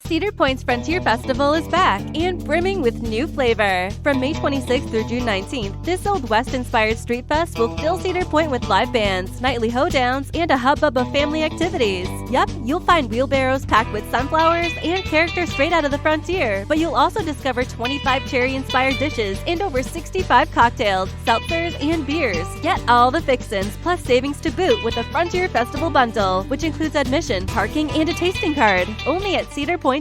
Cedar Point's Frontier Festival is back and brimming with new flavor. From May 26th through June 19th, this Old West-inspired street fest will fill Cedar Point with live bands, nightly hoedowns, and a hubbub of family activities. Yup, you'll find wheelbarrows packed with sunflowers and characters straight out of the frontier, but you'll also discover 25 cherry-inspired dishes and over 65 cocktails, seltzers, and beers. Get all the fixins, plus savings to boot with a Frontier Festival bundle, which includes admission, parking, and a tasting card. Only at cedarpoint.com.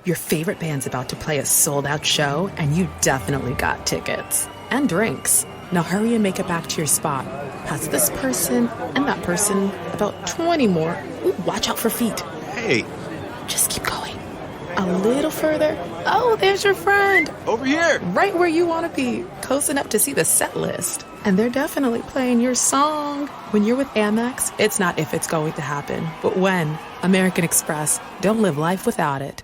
Your favorite band's about to play a sold-out show, and you definitely got tickets. And drinks. Now hurry and make it back to your spot. Past this person and that person. About 20 more. Ooh, watch out for feet. Hey. Just keep going. A little further. Oh, there's your friend. Over here. Right where you want to be. Close enough to see the set list. And they're definitely playing your song. When you're with Amex, it's not if it's going to happen, but when. American Express. Don't live life without it.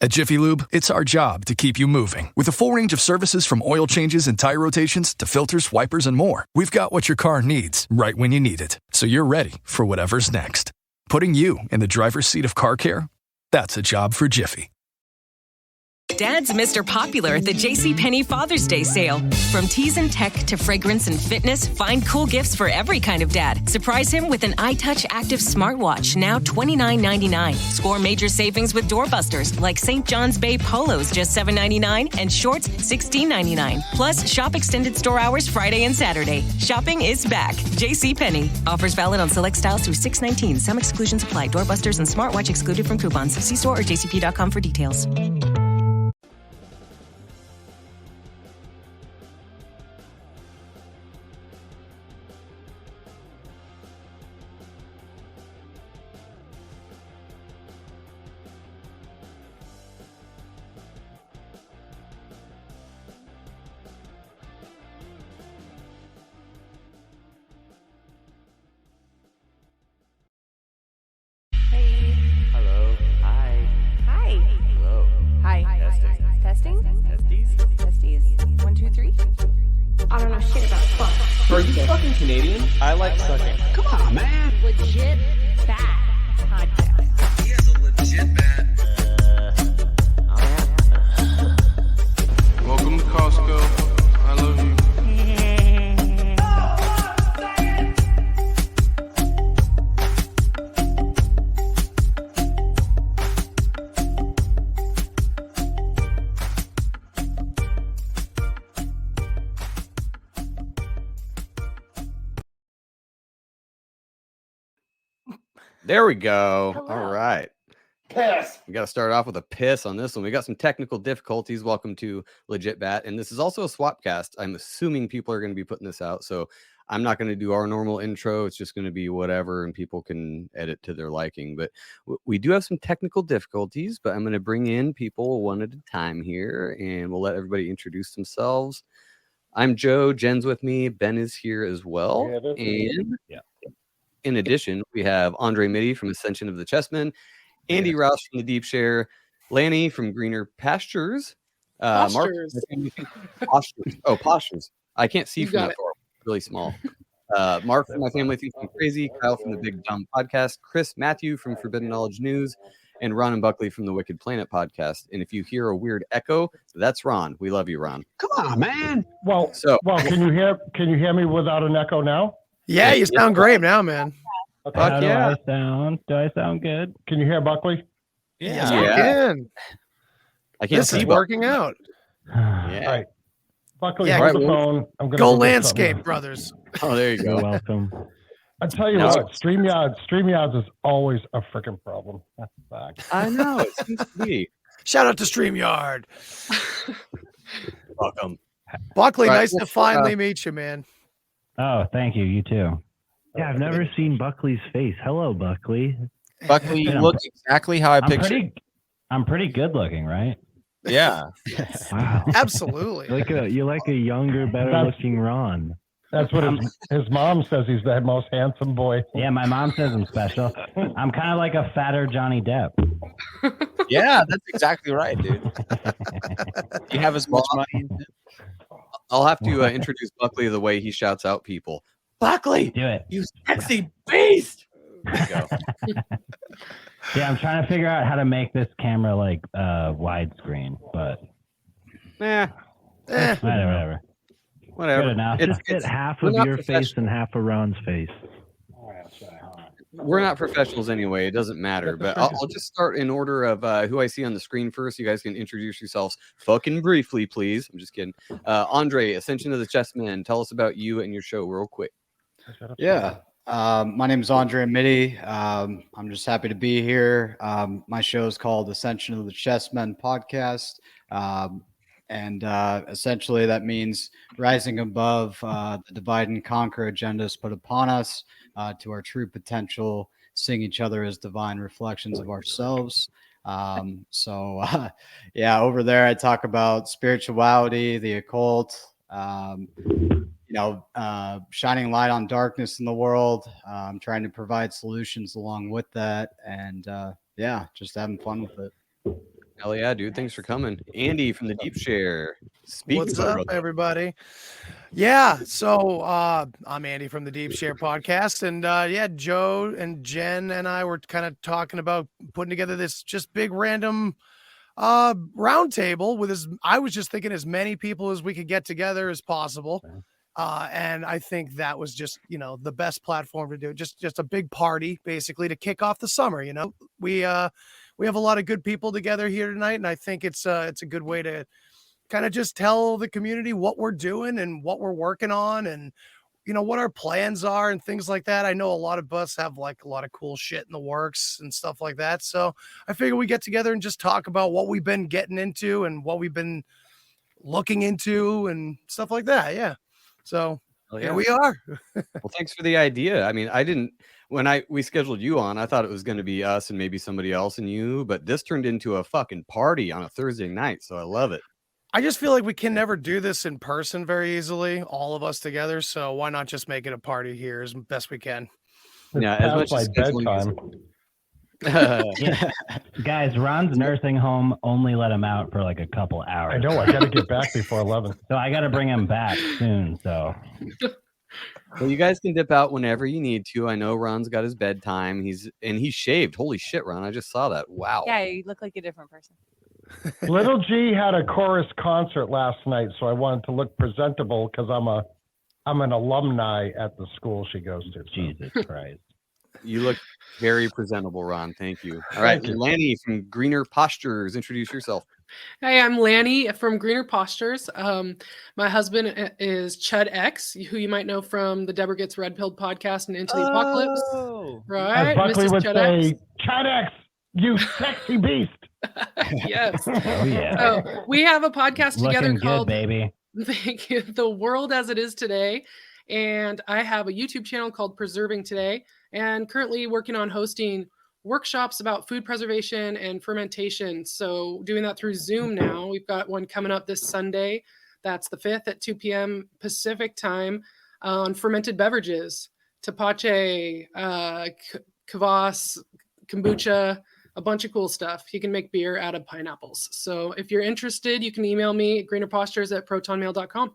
At Jiffy Lube, it's our job to keep you moving. With a full range of services from oil changes and tire rotations to filters, wipers, and more, we've got what your car needs right when you need it. So you're ready for whatever's next. Putting you in the driver's seat of car care? That's a job for Jiffy. Dad's Mr. Popular at the JCPenney Father's Day sale. From teas and tech to fragrance and fitness, find cool gifts for every kind of dad. Surprise him with an iTouch Active smartwatch, now $29.99. Score major savings with doorbusters like St. John's Bay Polos, just $7.99, and shorts, $16.99. Plus, shop extended store hours Friday and Saturday. Shopping is back. JCPenney. Offers valid on select styles through 6/19. Some exclusions apply. Doorbusters and smartwatch excluded from coupons. See store or jcp.com for details. Hello. Hi. Hi. Hello. Hi. Testing. Testies. 1, 2, 3. I don't know shit about fuck. Are you fucking Canadian? I like sucking. Come on, man. Legit bad podcast. He has a legit bad. Welcome to Costco. I love you. There we go. Hello. All right. Piss. We got to start off with a piss on this one. We got some technical difficulties. Welcome to Legit Bat. And this is also a swap cast. I'm assuming people are going to be putting this out. So I'm not going to do our normal intro. It's just going to be whatever, and people can edit to their liking. But we do have some technical difficulties, but I'm going to bring in people one at a time here, and we'll let everybody introduce themselves. I'm Joe. Jen's with me. Ben is here as well. And in addition, we have Andre Mitty from Ascension of the Chessmen, Andy Rouse from the Deep Share, Lanny from Greener Pastures, Mark. Postures. Oh, Postures. I can't see from that far. Really small. Mark from My Family Thinks I'm Crazy, Kyle from the Big Dumb Podcast, Chris Matthew from Forbidden Knowledge News, and Ron and Buckley from the Wicked Planet Podcast. And if you hear a weird echo, that's Ron. We love you, Ron. Come on, man. Well, can you hear me without an echo now? Yeah, you sound great now, man. Okay. How do I sound? Do I sound good? Can you hear Buckley? Yeah, I can. I can't This see is working out. Yeah. All right. Buckley, Yeah, hold the phone. I'm gonna Go do landscape, something. brothers. Oh, there you You're go. welcome. I tell you what, StreamYards is always a freaking problem. That's a fact. I know. It seems to be. Shout out to StreamYard. Welcome. Buckley, Right, nice to let's, finally meet you, man. Oh, thank you. You too. Yeah, I've never seen Buckley's face. Hello, Buckley. Buckley, you look exactly how I pictured. I'm pretty good looking, right? Yeah. Wow. Absolutely. You like a younger, better looking Ron. That's what his mom says. He's the most handsome boy. Yeah, my mom says I'm special. I'm kind of like a fatter Johnny Depp. Yeah, that's exactly right, dude. You have as much money. I'll have to introduce Buckley the way he shouts out people. Buckley, do it. You sexy beast. There you go. Yeah, I'm trying to figure out how to make this camera like widescreen, but whatever. Good enough. Just get half of your face and half of Ron's face. We're not professionals anyway. It doesn't matter. But I'll just start in order of who I see on the screen first. You guys can introduce yourselves fucking briefly, please. I'm just kidding. Andre, Ascension of the Chessman. Tell us about you and your show real quick. Yeah. My name is Andre Mitty. I'm just happy to be here. My show is called Ascension of the Chessmen Podcast. And essentially that means rising above the divide and conquer agendas put upon us to our true potential, seeing each other as divine reflections of ourselves. Yeah, over there I talk about spirituality, the occult, shining light on darkness in the world. Trying to provide solutions along with that, and just having fun with it. Hell yeah, dude. Thanks for coming. Andy from the Deep Share. What's up, everybody? Yeah, so I'm Andy from the Deep Share podcast. And Joe and Jen and I were kind of talking about putting together this just big random roundtable with I was just thinking as many people as we could get together as possible. And I think that was just, the best platform to do it. Just a big party, basically, to kick off the summer. We have a lot of good people together here tonight, and I think it's a good way to kind of just tell the community what we're doing and what we're working on, and what our plans are and things like that. I know a lot of us have like a lot of cool shit in the works and stuff like that. So I figure we get together and just talk about what we've been getting into and what we've been looking into and stuff like that. Yeah. So here we are. Well, thanks for the idea. I mean, when we scheduled you on, I thought it was going to be us and maybe somebody else and you, but this turned into a fucking party on a Thursday night. So I love it. I just feel like we can never do this in person very easily, all of us together. So why not just make it a party here as best we can? Yeah, as much as bedtime. Guys, Ron's nursing home only let him out for like a couple hours. I know. I got to get back before 11. So I got to bring him back soon. So. Well, you guys can dip out whenever you need to. I know Ron's got his bedtime. He's shaved. Holy shit, Ron! I just saw that. Wow. Yeah, you look like a different person. Little G had a chorus concert last night, so I wanted to look presentable because I'm an alumni at the school she goes to. Jesus Christ. You look very presentable, Ron. Thank you. All right, Lanny from Greener Postures. Introduce yourself. Hey, I'm Lanny from Greener Postures. My husband is Chud X, who you might know from the Deborah Gets Red Pilled podcast and Into the Apocalypse. Right? As Buckley Mrs. would Chud say, X. Chud X, you sexy beast. Yes. Oh, yeah. So we have a podcast together Looking called good, baby. Thank you, The World as It Is Today. And I have a YouTube channel called Preserving Today, and currently working on hosting workshops about food preservation and fermentation. So doing that through Zoom now. We've got one coming up this Sunday. That's the 5th at 2 p.m. Pacific time on fermented beverages, tepache, kvass, kombucha, a bunch of cool stuff. You can make beer out of pineapples. So if you're interested, you can email me at greenerpostures@protonmail.com.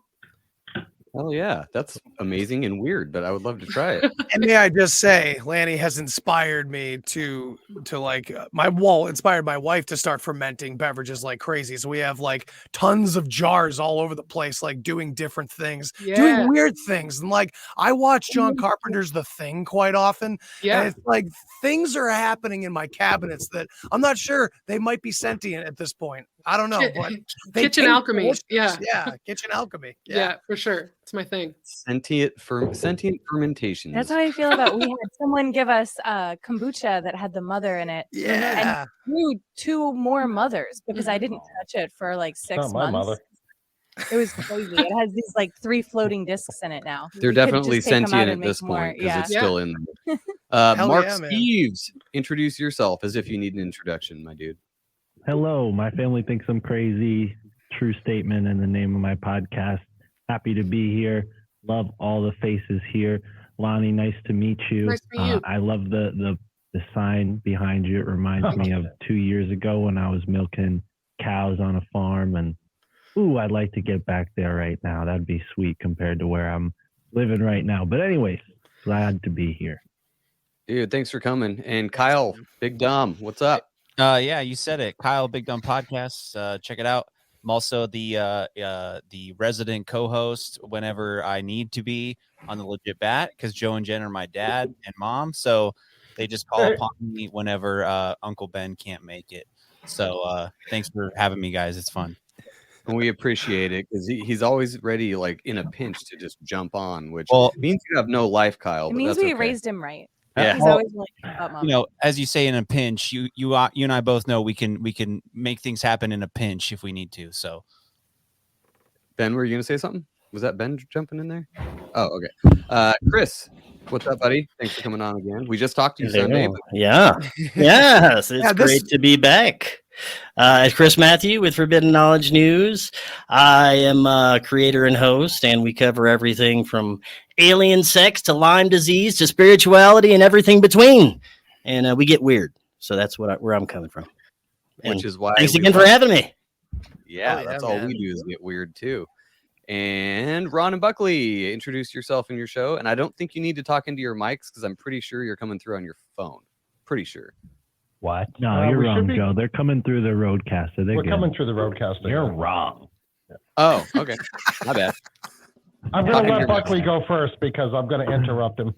Oh yeah, that's amazing and weird, but I would love to try it. And may I just say, Lanny has inspired me to inspired my wife to start fermenting beverages like crazy. So we have like tons of jars all over the place, like doing different things, doing weird things. And like I watch John Carpenter's The Thing quite often. Yeah. And it's like things are happening in my cabinets that I'm not sure they might be sentient at this point. I don't know. But Kitchen alchemy. delicious. Yeah. Yeah. Kitchen alchemy. Yeah, for sure. It's my thing. Sentient fermentation. That's how I feel about. We had someone give us kombucha that had the mother in it. Yeah. And grew 2 more mothers because I didn't touch it for like 6 months. Not my mother. It was crazy. It has these like 3 floating discs in it now. They're definitely sentient at this point because it's still in them. Mark Steves, introduce yourself as if you need an introduction, my dude. Hello, my family thinks I'm crazy. True statement in the name of my podcast. Happy to be here. Love all the faces here. Lonnie, nice to meet you. Nice to meet you. I love the sign behind you. It reminds me of 2 years ago when I was milking cows on a farm. And I'd like to get back there right now. That'd be sweet compared to where I'm living right now. But anyways, glad to be here. Dude, thanks for coming. And Kyle, Big Dumb, what's up? Yeah, you said it. Kyle, Big Dumb Podcast. Check it out. I'm also the resident co-host whenever I need to be on the Legit Bat because Joe and Jen are my dad and mom, so they just call upon me whenever Uncle Ben can't make it. So thanks for having me, guys. It's fun. And we appreciate it because he's always ready, like in a pinch, to just jump on, which means you have no life, Kyle. It means we raised him right. Yeah. He's always willing to help Mom. You know, as you say, in a pinch, you and I both know we can make things happen in a pinch if we need to. So, Ben, were you gonna say something? Was that Ben jumping in there? Oh, okay. Chris, what's up, buddy? Thanks for coming on again. We just talked to you Sunday. Yeah. Yes, it's great to be back. It's Chris Matthew with Forbidden Knowledge News. I am a creator and host, and we cover everything from alien sex to Lyme disease to spirituality and everything between. And we get weird. So that's where I'm coming from. Which is why thanks again for having me. Yeah, that's all we do is get weird too. And Ron and Buckley, introduce yourself in your show. And I don't think you need to talk into your mics because I'm pretty sure you're coming through on your phone. Pretty sure. What? No, you're wrong, Joe. They're coming through the roadcaster. We're coming through the roadcaster. You're wrong. Oh, okay. My bad. I'm going to let Buckley go first because I'm going to interrupt him.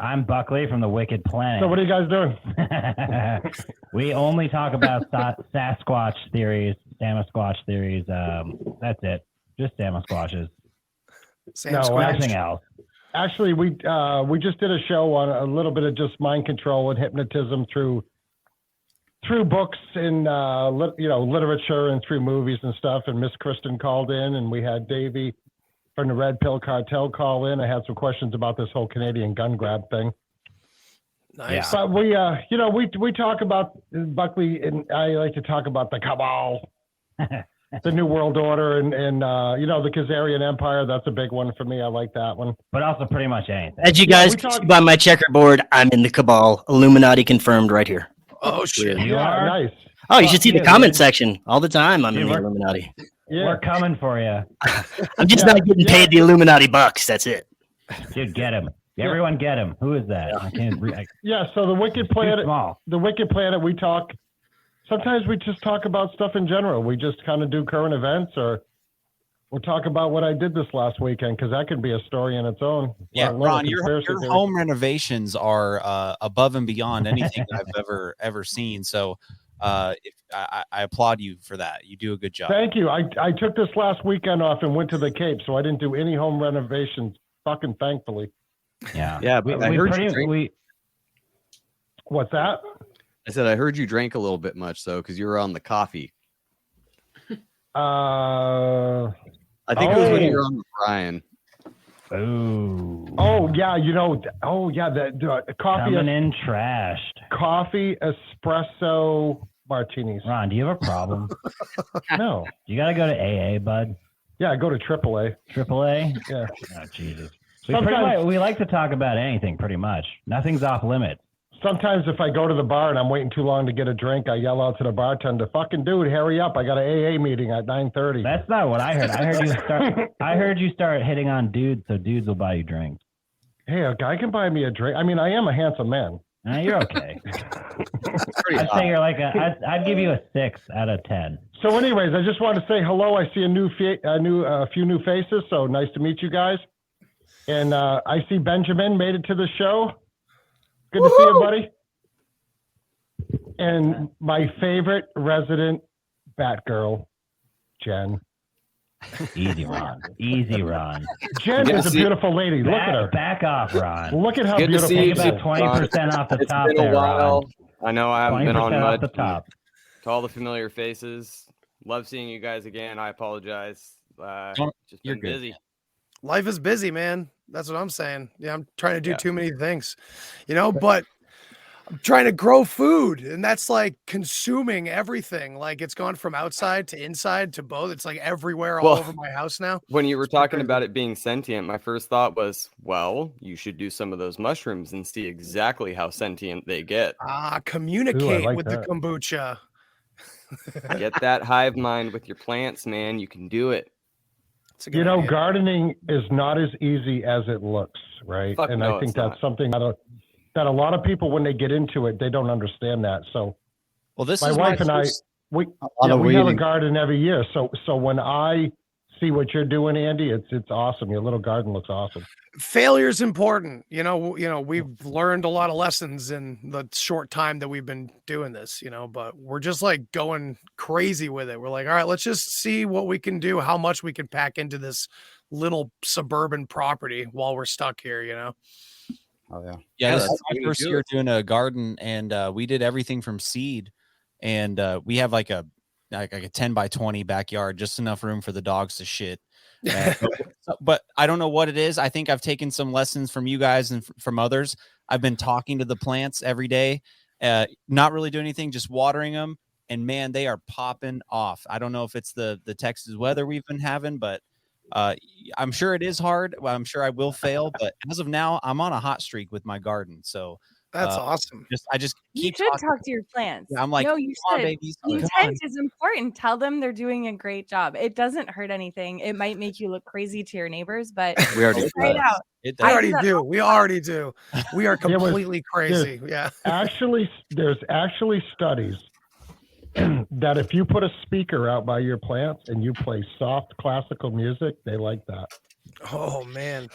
I'm Buckley from the Wicked Planet. So what are you guys doing? We only talk about Sasquatch theories, Samasquatch theories. That's it. Just Samasquatches. Nothing else. Actually, we just did a show on a little bit of just mind control and hypnotism through books and literature and through movies and stuff. And Miss Kristen called in, and we had Davey from the Red Pill Cartel call in. I had some questions about this whole Canadian gun grab thing. Nice. But we talk about Buckley, and I like to talk about the cabal. The New World Order and the Khazarian Empire. That's a big one for me. I like that one. But also pretty much anything. As you guys can see by my checkerboard, I'm in the cabal. Illuminati confirmed right here. Oh, shit. You are? Nice. Oh, you should see the comment section all the time. I'm in the Illuminati. Yeah. We're coming for you. I'm just not getting paid the Illuminati bucks. That's it. Dude, get him. Everyone get him. Who is that? I can't read. Yeah, so the Wicked Planet, we talk. Sometimes we just talk about stuff in general. We just kind of do current events, or we'll talk about what I did this last weekend, because that could be a story in its own. Yeah, Ron, your home renovations are above and beyond anything that I've ever seen. So I applaud you for that. You do a good job. Thank you. I took this last weekend off and went to the Cape, so I didn't do any home renovations, fucking thankfully. Yeah. Yeah, but I heard you drink. What's that? I said I heard you drank a little bit much, though, because you were on the coffee. I think it was when you were on with Brian. Oh yeah, the coffee coming in trashed. Coffee espresso martinis. Ron, do you have a problem? No. You got to go to AA, bud. Yeah, go to AAA. AAA? Yeah. Oh, Jesus. We like to talk about anything, pretty much. Nothing's off limits. Sometimes if I go to the bar and I'm waiting too long to get a drink, I yell out to the bartender, "Fucking dude, hurry up! I got an AA meeting at 9:30." That's not what I heard. I heard you start hitting on dudes, so dudes will buy you drinks. Hey, a guy can buy me a drink. I mean, I am a handsome man. You're okay. I'd say you're like I'd give you a 6 out of 10. So, anyways, I just want to say hello. I see a few new faces. So nice to meet you guys. And I see Benjamin made it to the show. Good to see you, buddy. And my favorite resident Batgirl, Jen. Easy, Ron. Easy, Ron. Jen is a beautiful lady. Look at her. Back off, Ron. Look at how Good to beautiful. see you, Take about 20% off the top It's been there, a while. Ron. I know I haven't been on 20% much. off the top. To all the familiar faces, love seeing you guys again. I apologize. Just You're been good. busy. Life is busy, man. That's what I'm saying. Yeah, I'm trying to do too many things, but I'm trying to grow food, and that's like consuming everything. Like it's gone from outside to inside to both. It's like everywhere all over my house now. When you were talking about it being sentient, my first thought was, well, you should do some of those mushrooms and see exactly how sentient they get. Communicate like with that. the kombucha. Get that hive mind with your plants, man. You can do it. You know, gardening is not as easy as it looks, right? Fuck and no, I think it's that's not. something that a lot of people, when they get into it, they don't understand that. So, well, this my is wife and I, we have a garden every year. So when I see what you're doing, Andy, it's awesome. Your little garden looks awesome. Failure's important. You know, we've learned a lot of lessons in the short time that we've been doing this, but we're just like going crazy with it. We're like, all right, let's just see what we can do, how much we can pack into this little suburban property while we're stuck here, Oh yeah. Yeah, this is my first year doing a garden, and we did everything from seed, and we have like a 10 by 20 backyard, just enough room for the dogs to shit. But I don't know what it is. I think I've taken some lessons from you guys and from others. I've been talking to the plants every day, not really doing anything, just watering them, and man, they are popping off. I don't know if it's the Texas weather we've been having, but I'm sure it is hard. Well, I'm sure I will fail, but as of now, I'm on a hot streak with my garden. So that's awesome. I just you keep should talk to your plants. Yeah, I'm like, no, you come on, should. babies. Intent is important. Tell them they're doing a great job. It doesn't hurt anything. It might make you look crazy to your neighbors, but we already try it out. We already do. We are completely crazy. Yeah. There's actually studies that if you put a speaker out by your plants and you play soft classical music, they like that. Oh man.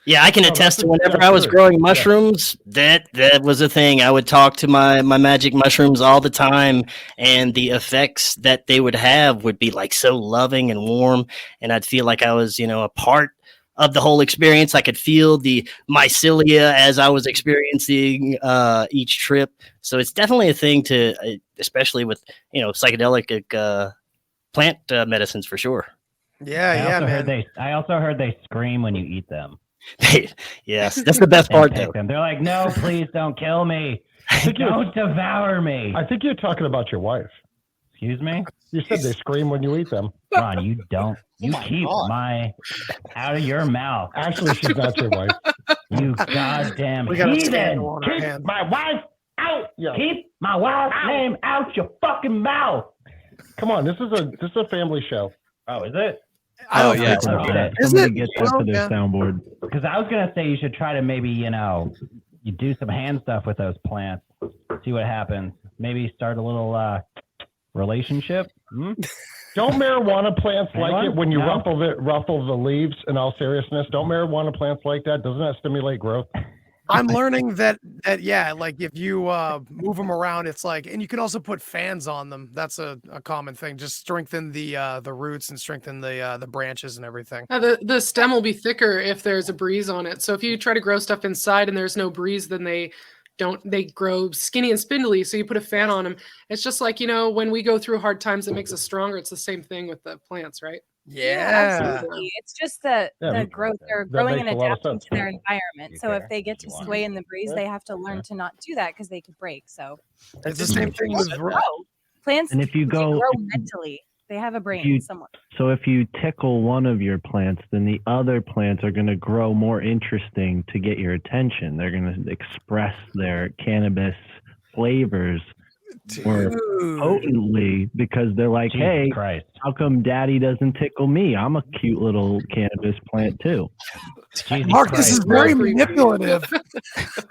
Yeah, I can attest to whenever I was growing mushrooms, that was a thing. I would talk to my magic mushrooms all the time, and the effects that they would have would be like so loving and warm, and I'd feel like I was, a part of the whole experience. I could feel the mycelia as I was experiencing each trip. So it's definitely a thing to, especially with, psychedelic plant medicines for sure. Yeah, man. I also heard they scream when you eat them. Yes, that's the best part, though. They're like, no, please don't kill me. Don't devour me. I think you're talking about your wife. Excuse me? You said they scream when you eat them. Ron, you don't. You keep my out of your mouth. Actually, she's not your wife. You goddamn heathen. Keep my wife out. Yeah. Keep my wife's name out your fucking mouth. Come on, this is a family show. Oh, is it? Oh yeah, somebody get that to their soundboard. Because I was gonna say you should try to maybe you do some hand stuff with those plants, see what happens. Maybe start a little relationship. Don't marijuana plants like it when you ruffle the leaves? In all seriousness, don't marijuana plants like that? Doesn't that stimulate growth? I'm learning that yeah, like if you move them around, it's like, and you can also put fans on them. That's a common thing. Just strengthen the roots and strengthen the branches and everything. The stem will be thicker if there's a breeze on it. So if you try to grow stuff inside and there's no breeze, then they grow skinny and spindly. So you put a fan on them. It's just like, when we go through hard times, it makes us stronger. It's the same thing with the plants, right? Yeah, absolutely. It's just the growth. They're growing and adapting to their environment. So if they get to sway in the breeze, they have to learn to not do that because they could break. So it's the same thing with plants. And if you grow mentally, they have a brain somewhat. So if you tickle one of your plants, then the other plants are going to grow more interesting to get your attention. They're going to express their cannabis flavors more potently because they're like, hey, how come daddy doesn't tickle me? I'm a cute little cannabis plant too. Mark, this is very manipulative.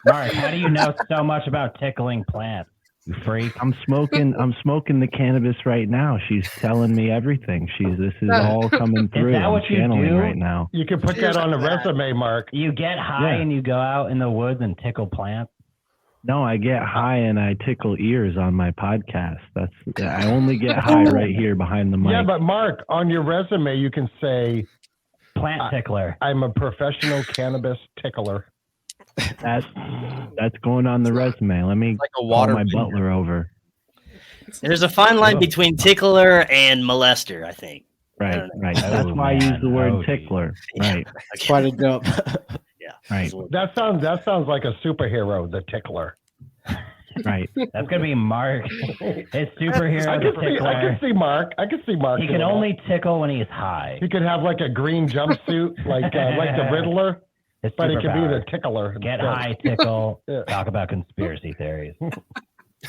Mark, how do you know so much about tickling plants? You freak. I'm smoking the cannabis right now. She's telling me everything. This is all coming through. Is that what you do right now? You can put that on a resume, Mark. You get high and you go out in the woods and tickle plants. No, I get high and I tickle ears on my podcast. I only get high right here behind the mic. Yeah, but Mark, on your resume, you can say plant tickler. I'm a professional cannabis tickler. That's going on the resume. Let me call my butler over. There's a fine line between tickler and molester, I think. Right. That's why I use the word tickler. Right. That's quite a jump. Yeah. Right. That sounds like a superhero, the tickler. Right. That's gonna be Mark. His superhero. I can see Mark. He can only tickle when he's high. He could have like a green jumpsuit, like the Riddler. But it could be the tickler. Get high, tickle, talk about conspiracy theories.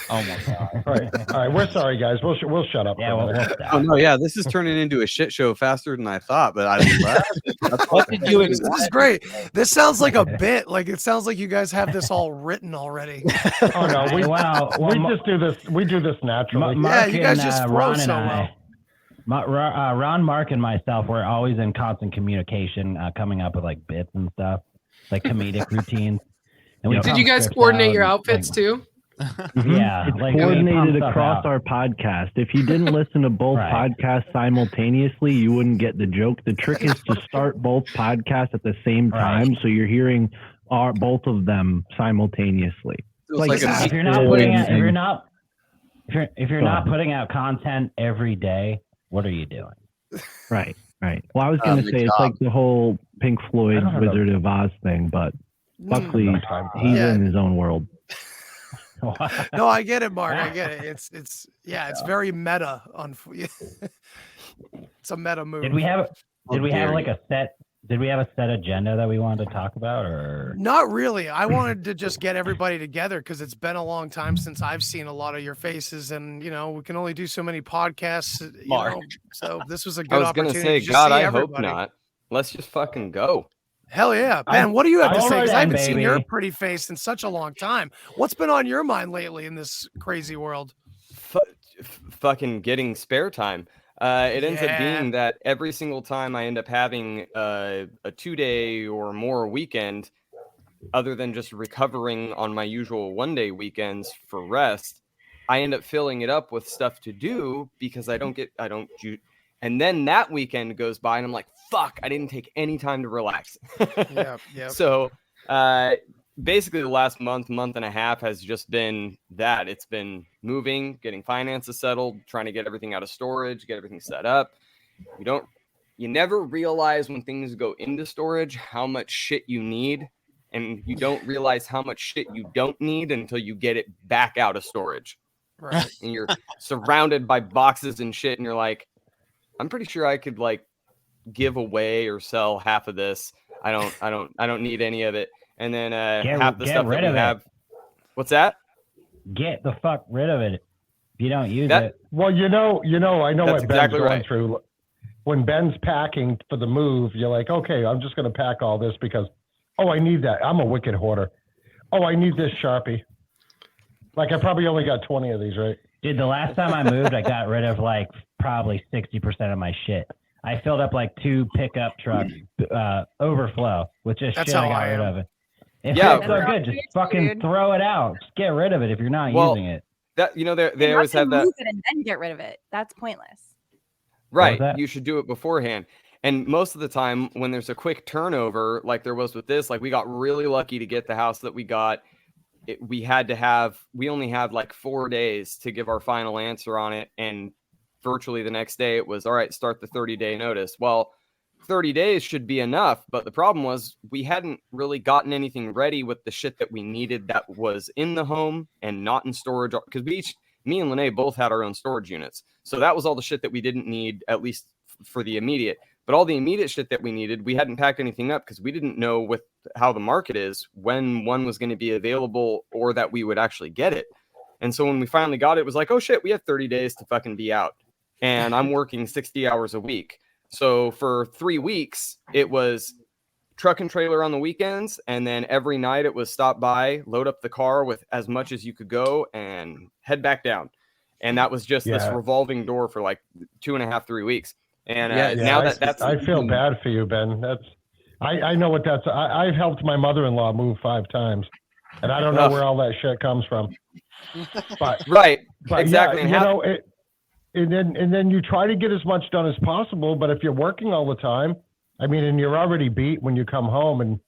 Oh my god! All right, we're sorry, guys. We'll shut up. Yeah, we'll stop. Oh no, yeah, this is turning into a shit show faster than I thought. But I love it. What did you This is great. This sounds like a bit. Like it sounds like you guys have this all written already. Oh no, we well, just do this. We do this naturally. Yeah, you guys just flow Ron so and well. Ron, Mark, and myself, we're always in constant communication, coming up with like bits and stuff, like comedic routines. And Did you guys coordinate your outfits too? Yeah, It's like coordinated stuff across out. our podcast. If you didn't listen to both Right. podcasts simultaneously, you wouldn't get the joke. The trick is to start both podcasts at the same time, so you're hearing both of them simultaneously. if you're not putting out, if you're not putting out content every day, what are you doing? Right. Well, I was going to say it's like the whole Pink Floyd Wizard of Oz thing, but Buckley, he's in his own world. No, I get it, Mark. I get it. It's very meta. It's a meta move. Did we have a set agenda that we wanted to talk about, or Not really. I wanted to just get everybody together because it's been a long time since I've seen a lot of your faces, and we can only do so many podcasts. Mark. So this was a I good was gonna opportunity. say, to just God, see I hope everybody. not. Let's just fucking go. Hell yeah, Ben. What do you have to I'm say? Because I right, haven't seen your baby. pretty face in such a long time. What's been on your mind lately in this crazy world? Fucking getting spare time. It ends up Yeah. being that every single time I end up having a 2-day or more weekend, other than just recovering on my usual 1-day weekends for rest, I end up filling it up with stuff to do because and then that weekend goes by and I'm like, fuck, I didn't take any time to relax. Yeah. So basically the last month and a half has just been that. It's been moving, getting finances settled, trying to get everything out of storage, get everything set up. You never realize when things go into storage how much shit you need, and you don't realize how much shit you don't need until you get it back out of storage. Right. And you're surrounded by boxes and shit, and you're like, I'm pretty sure I could like give away or sell half of this. I don't need any of it. And then half the stuff that we have. What's that? get the fuck rid of it if you don't use it? Well, I know That's what Ben's exactly going right. through. When Ben's packing for the move, you're like, okay, I'm just going to pack all this because, I need that. I'm a wicked hoarder. I need this Sharpie. Like, I probably only got 20 of these, right? Dude, the last time I moved, I got rid of like probably 60% of my shit. I filled up like 2 pickup trucks overflow with just That's shit I how got I rid am. of it. If Yeah, it's so good, just fucking throw it out. Just get rid of it if you're not using it. That they always have that. Move it and then get rid of it. That's pointless. Right. that? You should do it beforehand. And most of the time when there's a quick turnover, like there was with this, like we got really lucky to get the house that we got. We only had like 4 days to give our final answer on it. And virtually the next day it was, all right, start the 30-day notice. Well, 30 days should be enough. But the problem was we hadn't really gotten anything ready with the shit that we needed that was in the home and not in storage. Because me and Lene both had our own storage units. So that was all the shit that we didn't need, at least for the immediate. But all the immediate shit that we needed, we hadn't packed anything up because we didn't know with how the market is when one was going to be available or that we would actually get it. And so when we finally got it, it was like, oh shit, we have 30 days to fucking be out. And I'm working 60 hours a week. So for 3 weeks, it was truck and trailer on the weekends. And then every night it was stop by, load up the car with as much as you could go and head back down. And that was just this revolving door for like 2.5, 3 weeks. And now that's I feel bad for you, Ben. I know what that's. I've helped my mother-in-law move 5 times, and I don't know where all that shit comes from. But exactly. Yeah, and then you try to get as much done as possible. But if you're working all the time, and you're already beat when you come home, and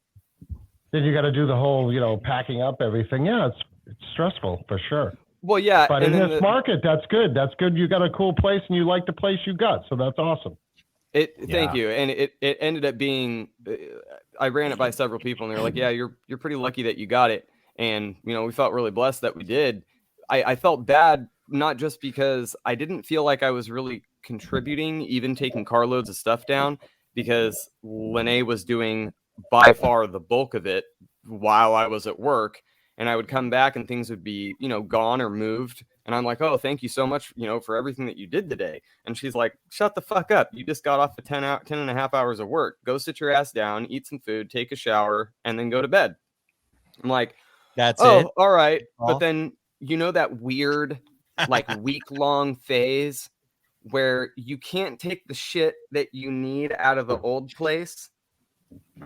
then you got to do the whole, packing up everything. Yeah, it's stressful for sure. Well, yeah, but in this market, that's good. That's good. You got a cool place, and you like the place you got, so that's awesome. Thank you. And it ended up being, I ran it by several people, and they were like, "Yeah, you're pretty lucky that you got it." And we felt really blessed that we did. I felt bad not just because I didn't feel like I was really contributing, even taking carloads of stuff down, because Lene was doing by far the bulk of it while I was at work. and I would come back and things would be, gone or moved. And I'm like, oh, thank you so much, for everything that you did today. And she's like, shut the fuck up. You just got off 10 and a half hours of work. Go sit your ass down, eat some food, take a shower, and then go to bed. I'm like, that's it. All right. But then, that weird, like week-long phase where you can't take the shit that you need out of the old place,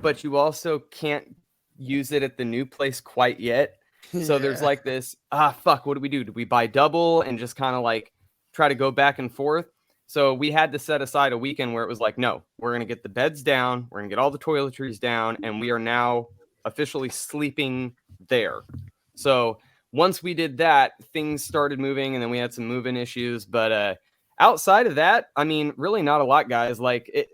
but you also can't use it at the new place quite yet. So there's like this, fuck, what do we do? Do we buy double and just kind of like try to go back and forth? So we had to set aside a weekend where it was like, no, we're going to get the beds down. We're going to get all the toiletries down. And we are now officially sleeping there. So once we did that, things started moving, and then we had some move-in issues. But outside of that, I mean, really not a lot, guys. Like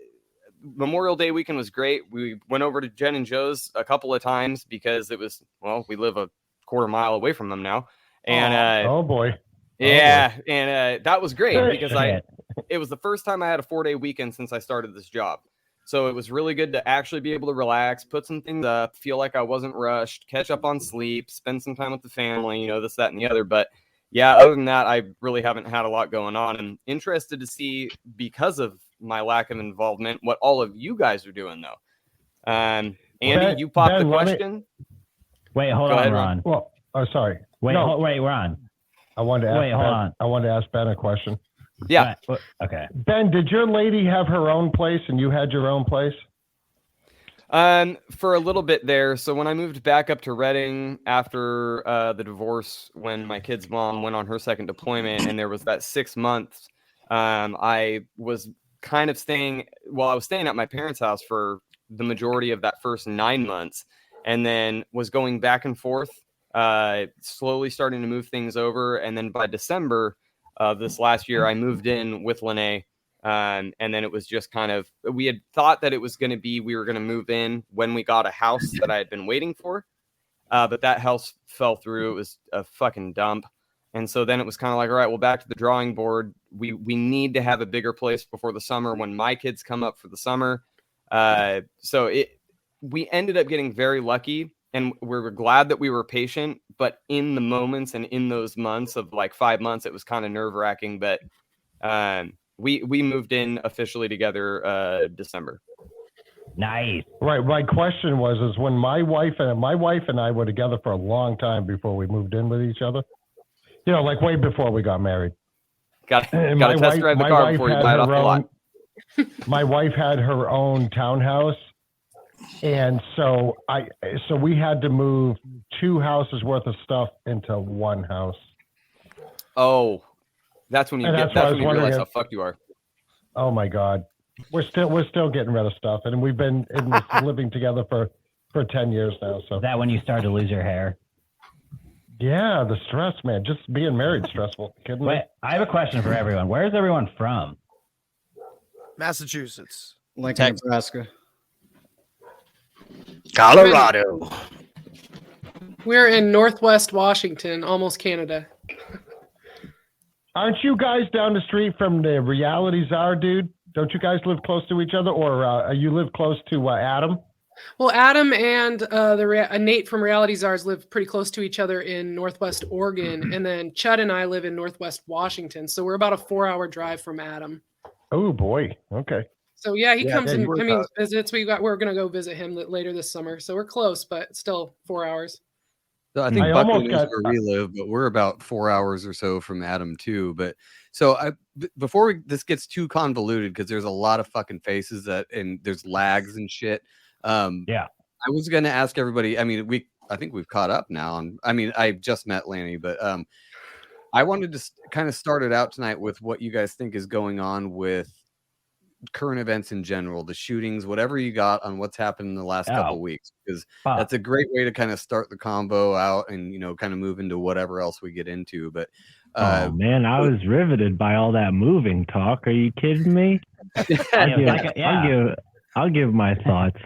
Memorial Day weekend was great. We went over to Jen and Joe's a couple of times because it was, we live a quarter mile away from them now. And oh boy. Yeah. Oh boy. And that was great because it was the first time I had a 4-day weekend since I started this job. So it was really good to actually be able to relax, put some things up, feel like I wasn't rushed, catch up on sleep, spend some time with the family, this, that, and the other. But yeah, other than that, I really haven't had a lot going on. I'm interested to see, because of my lack of involvement, what all of you guys are doing, though. Andy, you popped the question. Wait, hold on, Ron. Well, sorry. Wait, Ron. I wanted to ask hold on. I wanted to ask Ben a question. Yeah. Okay. Ben, did your lady have her own place and you had your own place? For a little bit there. So when I moved back up to Reading after the divorce, when my kid's mom went on her second deployment, and there was that 6 months, I was kind of staying at my parents' house for the majority of that first 9 months, and then was going back and forth, slowly starting to move things over. And then by December of this last year, I moved in with Lene. And then it was just kind of, we had thought that it was going to be, we were going to move in when we got a house that I had been waiting for. But that house fell through. It was a fucking dump. And so then it was kind of like, all right, well, back to the drawing board. We need to have a bigger place before the summer when my kids come up for the summer. We ended up getting very lucky, and we were glad that we were patient. But in the moments and in those months of like 5 months, it was kind of nerve wracking. But we moved in officially together December. Nice. Right. My question was when my wife and I were together for a long time before we moved in with each other. Like way before we got married. Got to test drive the car before you buy it off the lot. My wife had her own townhouse, and so we had to move 2 houses worth of stuff into one house. Oh, that's when you realize how fucked you are. Oh my God, we're still getting rid of stuff, and we've been living together for 10 years now. So is that when you started to lose your hair? Yeah, the stress, man. Just being married stressful. Wait, I have a question for everyone. Where is everyone from? Massachusetts. Lincoln, Nebraska. Colorado. We're in Northwest Washington, almost Canada. Aren't you guys down the street from the Reality Czar, dude? Don't you guys live close to each other, or you live close to Adam? Well, Adam and Nate from Reality Czars live pretty close to each other in Northwest Oregon, and then Chud and I live in Northwest Washington. So we're about a 4-hour drive from Adam. Oh boy, okay. So yeah, he comes and visits. We're going to go visit him later this summer. So we're close, but still 4 hours. So I think Buckley knows where we live, but we're about 4 hours or so from Adam too. But so before this gets too convoluted, because there's a lot of fucking faces and there's lags and shit. Yeah, I was going to ask everybody. I mean, I think we've caught up now. And I mean, I just met Lanny, but I wanted to kind of start it out tonight with what you guys think is going on with current events in general, the shootings, whatever you got on what's happened in the last couple of weeks, because that's a great way to kind of start the combo out and, kind of move into whatever else we get into. But oh man, I was riveted by all that moving talk. Are you kidding me? I'll give my thoughts.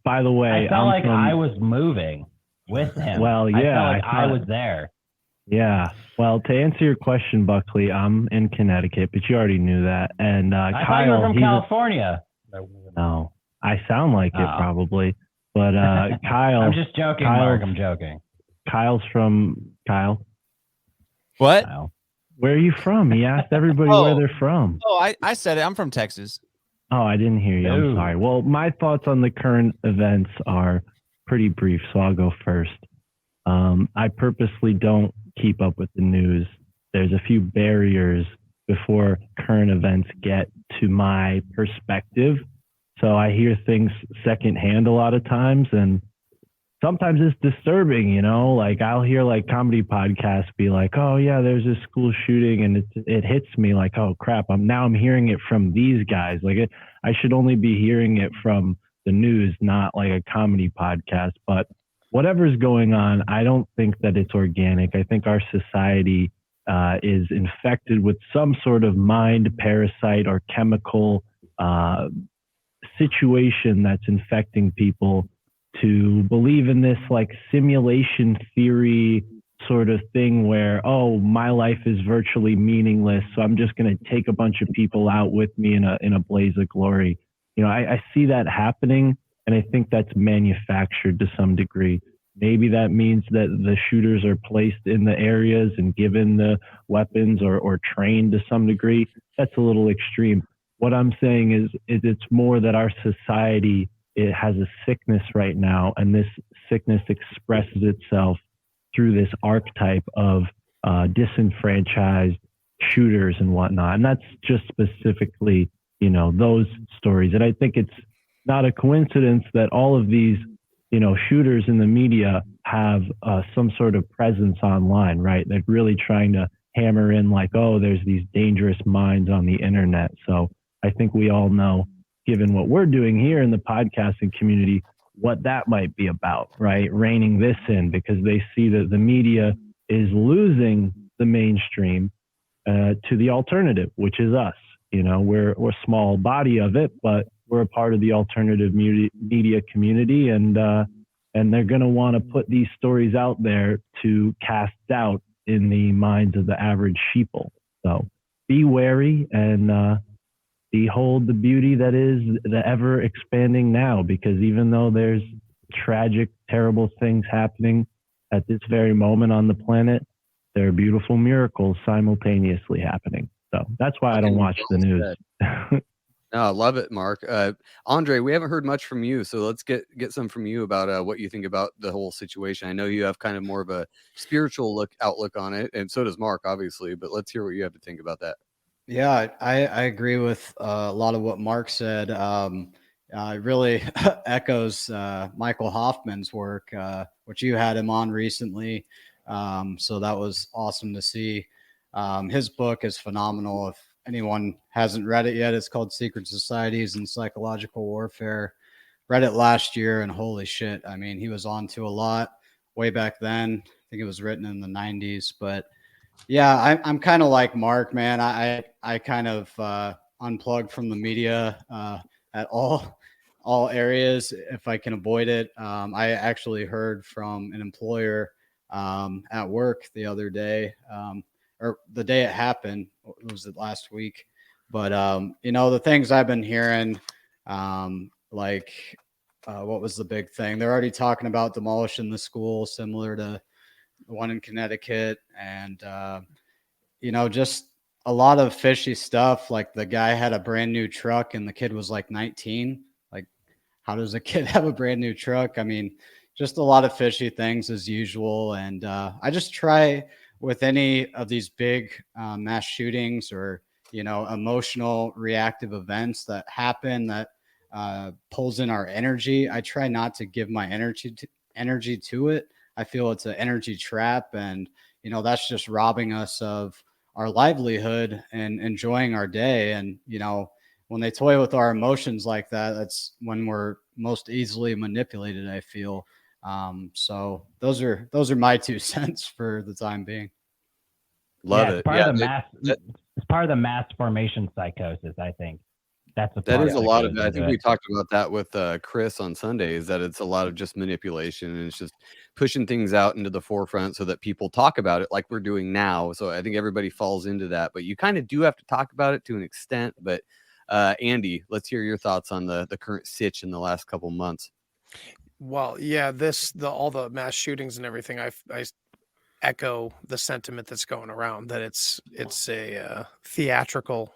By the way, I felt I was moving with him. Well, yeah, I was there. Yeah. Well, to answer your question, Buckley, I'm in Connecticut, but you already knew that. And I Kyle, thought you were from California. No, I sound like it probably, but Kyle. I'm just joking, Mark. I'm joking. Kyle's from Kyle. What? Kyle. Where are you from? He asked everybody where they're from. Oh, I said it. I'm from Texas. Oh, I didn't hear you. I'm sorry. Well, my thoughts on the current events are pretty brief, so I'll go first. I purposely don't keep up with the news. There's a few barriers before current events get to my perspective. So I hear things secondhand a lot of times, and sometimes it's disturbing, you know, like I'll hear like comedy podcasts be like, oh yeah, there's a school shooting, and it hits me like, oh crap, I'm hearing it from these guys. Like I should only be hearing it from the news, not like a comedy podcast. But whatever's going on, I don't think that it's organic. I think our society is infected with some sort of mind parasite or chemical situation that's infecting people to believe in this like simulation theory sort of thing where, oh, my life is virtually meaningless, so I'm just going to take a bunch of people out with me in a blaze of glory. You know, I see that happening, and I think that's manufactured to some degree. Maybe that means that the shooters are placed in the areas and given the weapons or trained to some degree. That's a little extreme. What I'm saying is it's more that our society, it has a sickness right now, and this sickness expresses itself through this archetype of disenfranchised shooters and whatnot. And that's just specifically, you know, those stories. And I think it's not a coincidence that all of these, you know, shooters in the media have some sort of presence online, right? They're really trying to hammer in like, oh, there's these dangerous minds on the internet. So I think we all know, given what we're doing here in the podcasting community, what that might be about, right? Reining this in, because they see that the media is losing the mainstream to the alternative, which is us. You know, we're a small body of it, but we're a part of the alternative media community, and they're going to want to put these stories out there to cast doubt in the minds of the average sheeple. So be wary and behold the beauty that is the ever expanding now, because even though there's tragic, terrible things happening at this very moment on the planet, there are beautiful miracles simultaneously happening. So that's why I don't watch the news. No, I love it, Mark. Andre, we haven't heard much from you, so let's get some from you about what you think about the whole situation. I know you have kind of more of a spiritual outlook on it, and so does Mark, obviously, but let's hear what you have to think about that. Yeah, I agree with a lot of what Mark said. It really echoes Michael Hoffman's work, which you had him on recently. So that was awesome to see. His book is phenomenal. If anyone hasn't read it yet, it's called Secret Societies and Psychological Warfare. Read it last year, and holy shit, I mean, he was on to a lot way back then. I think it was written in the 90s, but yeah, I'm kind of like Mark, man. I kind of unplugged from the media at all areas if I can avoid it. I actually heard from an employer at work the other day, or the day it happened. Was it last week? But you know, the things I've been hearing, what was the big thing? They're already talking about demolishing the school, similar to the one in Connecticut, and you know, just a lot of fishy stuff. Like the guy had a brand new truck and the kid was like 19. Like, how does a kid have a brand new truck? I mean, just a lot of fishy things as usual. And I just try with any of these big mass shootings or, you know, emotional reactive events that happen that pulls in our energy. I try not to give my energy to it. I feel it's an energy trap, and you know, that's just robbing us of our livelihood and enjoying our day. And you know, when they toy with our emotions like that, that's when we're most easily manipulated, I feel. So those are my 2 cents for the time being. Love it. Yeah, it's part of the mass formation psychosis, I think. That is a lot of it. I think we talked about that with Chris on Sunday, is that it's a lot of just manipulation, and it's just pushing things out into the forefront so that people talk about it like we're doing now. So I think everybody falls into that, but you kind of do have to talk about it to an extent. But Andy, let's hear your thoughts on the current sitch in the last couple months. Well, yeah, all the mass shootings and everything. I echo the sentiment that's going around that it's a theatrical.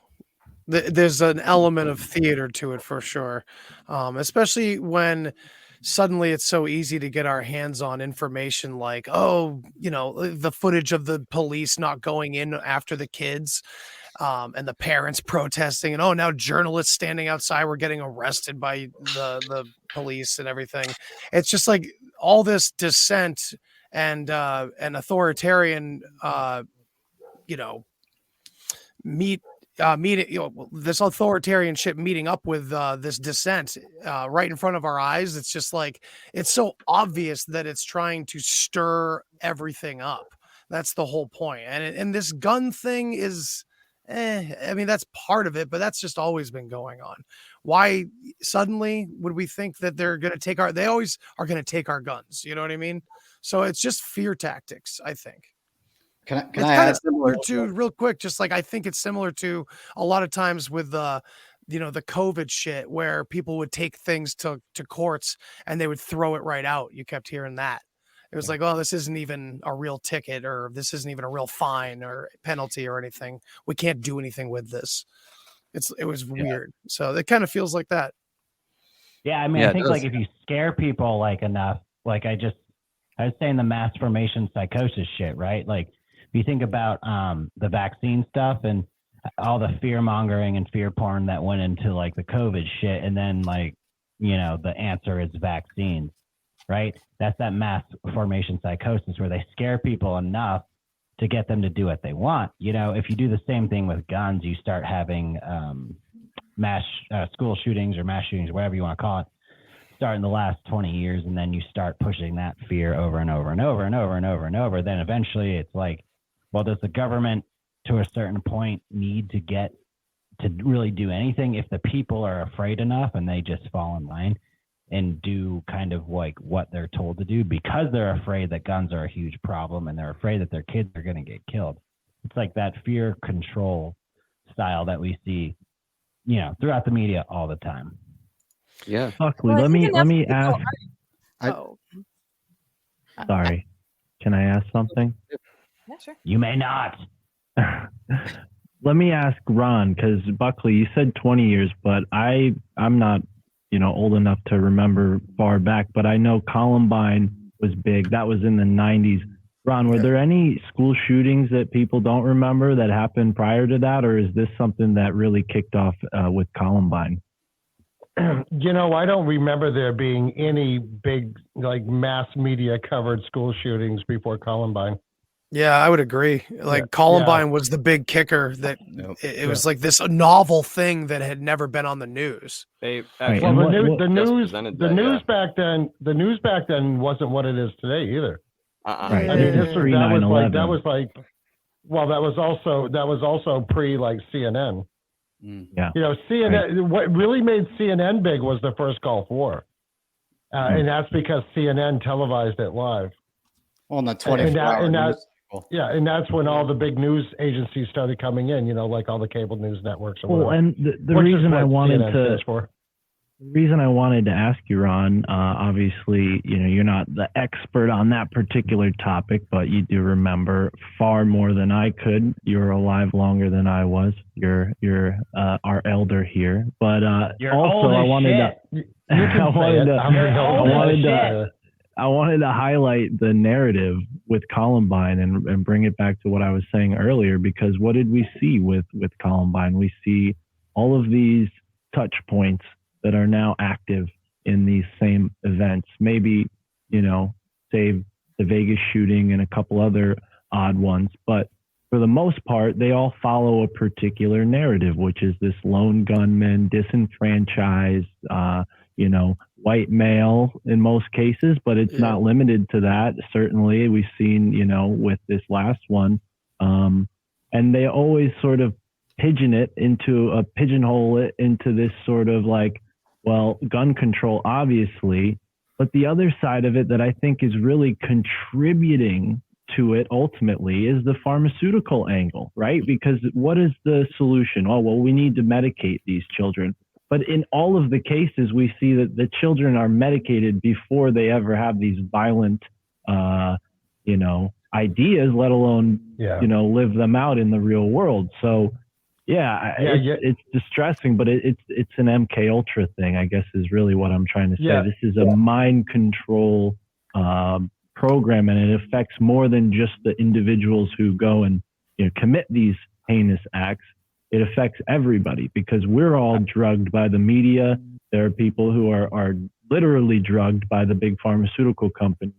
There's an element of theater to it for sure, especially when suddenly it's so easy to get our hands on information like, oh, the footage of the police not going in after the kids, and the parents protesting, and now journalists standing outside were getting arrested by the police and everything. It's just like all this dissent and authoritarian this authoritarian shit meeting up with this dissent right in front of our eyes. It's just like, it's so obvious that it's trying to stir everything up. That's the whole point. And this gun thing is, I mean, that's part of it, but that's just always been going on. Why suddenly would we think that they're going to take they always are going to take our guns. You know what I mean? So it's just fear tactics, I think. It's kind of similar to, real quick, just like I think it's similar to a lot of times with the COVID shit where people would take things to courts and they would throw it right out. You kept hearing that. It was like, oh, this isn't even a real ticket, or this isn't even a real fine or penalty or anything. We can't do anything with this. It was weird. So it kind of feels like that. Yeah, I mean, I think like if you scare people like enough, like I was saying the mass formation psychosis shit, right? Like if you think about the vaccine stuff and all the fear mongering and fear porn that went into like the COVID shit, and then like, the answer is vaccines, right? That's that mass formation psychosis where they scare people enough to get them to do what they want. If you do the same thing with guns, you start having mass school shootings or mass shootings, whatever you want to call it, start in the last 20 years, and then you start pushing that fear over and over and over and over and over and over. Then eventually it's like, well, does the government to a certain point need to get to really do anything if the people are afraid enough and they just fall in line and do kind of like what they're told to do because they're afraid that guns are a huge problem and they're afraid that their kids are going to get killed? It's like that fear control style that we see, throughout the media all the time. Yeah. Buckley, let me ask. Sorry. Can I ask something? Yeah, sure. You may not. Let me ask Ron, because Buckley, you said 20 years, but I'm not, old enough to remember far back, but I know Columbine was big. That was in the 90s. Ron, were there any school shootings that people don't remember that happened prior to that, or is this something that really kicked off with Columbine? I don't remember there being any big, like, mass media covered school shootings before Columbine. Yeah, I would agree. Like Columbine was the big kicker that it was like this novel thing that had never been on the news. The news back then wasn't what it is today either. Right. I mean, history that was also pre like CNN. Yeah. CNN. What really made CNN big was the first Gulf War, and that's because CNN televised it live. On the 24-hour news. Yeah, and that's when all the big news agencies started coming in, like all the cable news networks. Or well, and the reason I wanted to ask you, Ron, obviously, you're not the expert on that particular topic, but you do remember far more than I could. You're alive longer than I was. You're our elder here, but you're also I wanted to highlight the narrative with Columbine and bring it back to what I was saying earlier, because what did we see with Columbine? We see all of these touch points that are now active in these same events. Maybe, save the Vegas shooting and a couple other odd ones, but for the most part, they all follow a particular narrative, which is this lone gunman, disenfranchised, white male in most cases, but it's not limited to that. Certainly we've seen, with this last one, and they always sort of pigeonhole it into this sort of like, well, gun control, obviously, but the other side of it that I think is really contributing to it ultimately is the pharmaceutical angle, right? Because what is the solution? Oh, well, we need to medicate these children. But in all of the cases, we see that the children are medicated before they ever have these violent, ideas, let alone, live them out in the real world. So, it's distressing, but it's an MK Ultra thing, I guess, is really what I'm trying to say. Yeah. This is a mind control program, and it affects more than just the individuals who go and commit these heinous acts. It affects everybody because we're all drugged by the media. There are people who are literally drugged by the big pharmaceutical companies,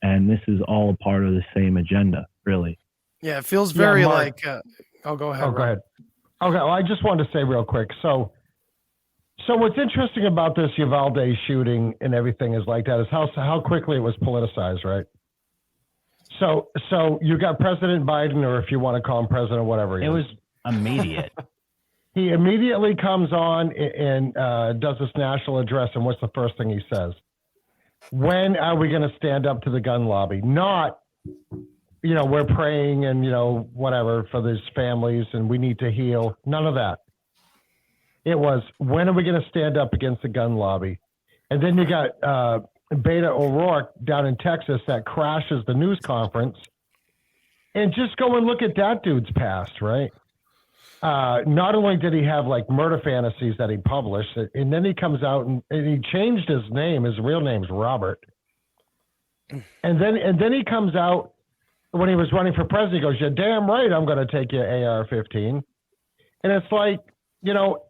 and this is all a part of the same agenda, really. Yeah, it feels very Mark, go ahead. Oh, go ahead. Okay, well, I just wanted to say real quick. So what's interesting about this Uvalde shooting and everything is like that is how quickly it was politicized, right? So you got President Biden, or if you want to call him president, whatever. It was immediate. He immediately comes on and does this national address, and what's the first thing he says? When are we going to stand up to the gun lobby? Not, we're praying and, whatever for these families and we need to heal. None of that. It was, when are we going to stand up against the gun lobby? And then you got Beto O'Rourke down in Texas that crashes the news conference. And just go and look at that dude's past, right? Not only did he have like murder fantasies that he published, and then he comes out and he changed his name. His real name's Robert. And then he comes out when he was running for president. He goes, "You're damn right, I'm going to take your AR-15." And it's like,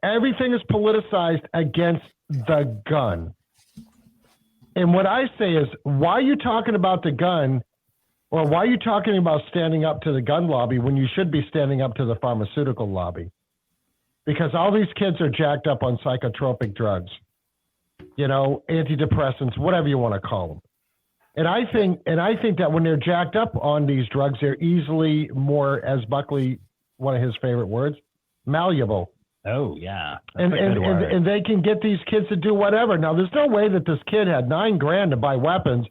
everything is politicized against the gun. And what I say is, why are you talking about the gun? Or why are you talking about standing up to the gun lobby when you should be standing up to the pharmaceutical lobby? Because all these kids are jacked up on psychotropic drugs, antidepressants, whatever you want to call them. And I think that when they're jacked up on these drugs, they're easily more, as Buckley, one of his favorite words, malleable. Oh yeah, and they can get these kids to do whatever. Now, there's no way that this kid had $9,000 to buy weapons.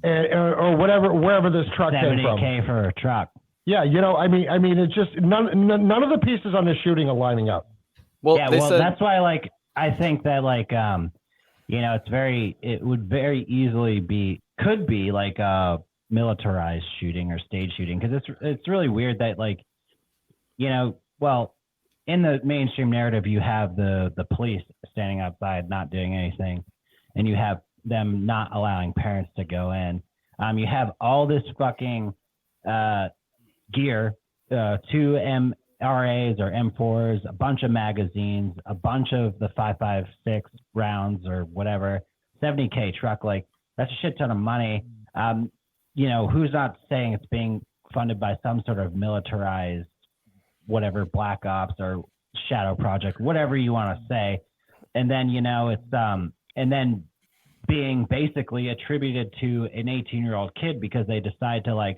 Or whatever, wherever this truck came from. $70K for a truck. Yeah, it's just none of the pieces on this shooting are lining up. Well, that's why, I think that, it would very easily could be like a militarized shooting or stage shooting, because it's really weird that, in the mainstream narrative, you have the police standing outside not doing anything, and you have them not allowing parents to go in. You have all this fucking gear, 2 MRAs or M4s, a bunch of magazines, a bunch of the 5.56 rounds or whatever, $70K truck, that's a shit ton of money. Who's not saying it's being funded by some sort of militarized, whatever, Black Ops or Shadow Project, whatever you want to say. And then, it's, and then being basically attributed to an 18-year-old kid because they decide to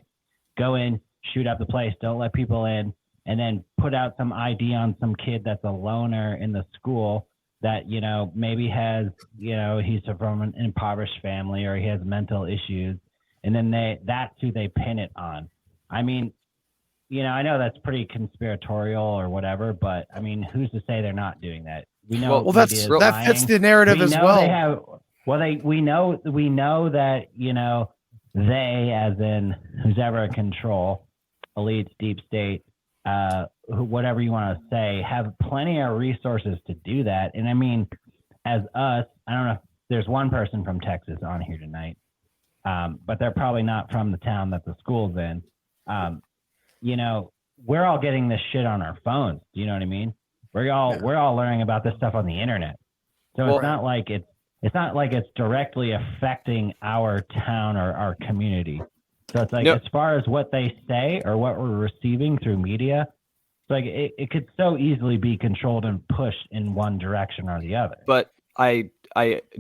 go in, shoot up the place, don't let people in, and then put out some ID on some kid that's a loner in the school that, maybe has, he's from an impoverished family or he has mental issues. And then that's who they pin it on. I mean, I know that's pretty conspiratorial or whatever, but I mean, who's to say they're not doing that? We know that fits the narrative as well. We know that, they, as in who's ever in control, elites, deep state, whatever you want to say, have plenty of resources to do that. And I mean, as us, I don't know if there's one person from Texas on here tonight, but they're probably not from the town that the school's in. We're all getting this shit on our phones. Do you know what I mean? We're all learning about this stuff on the internet. So it's not like it's directly affecting our town or our community. So it's as far as what they say or what we're receiving through media, it's it could so easily be controlled and pushed in one direction or the other. But I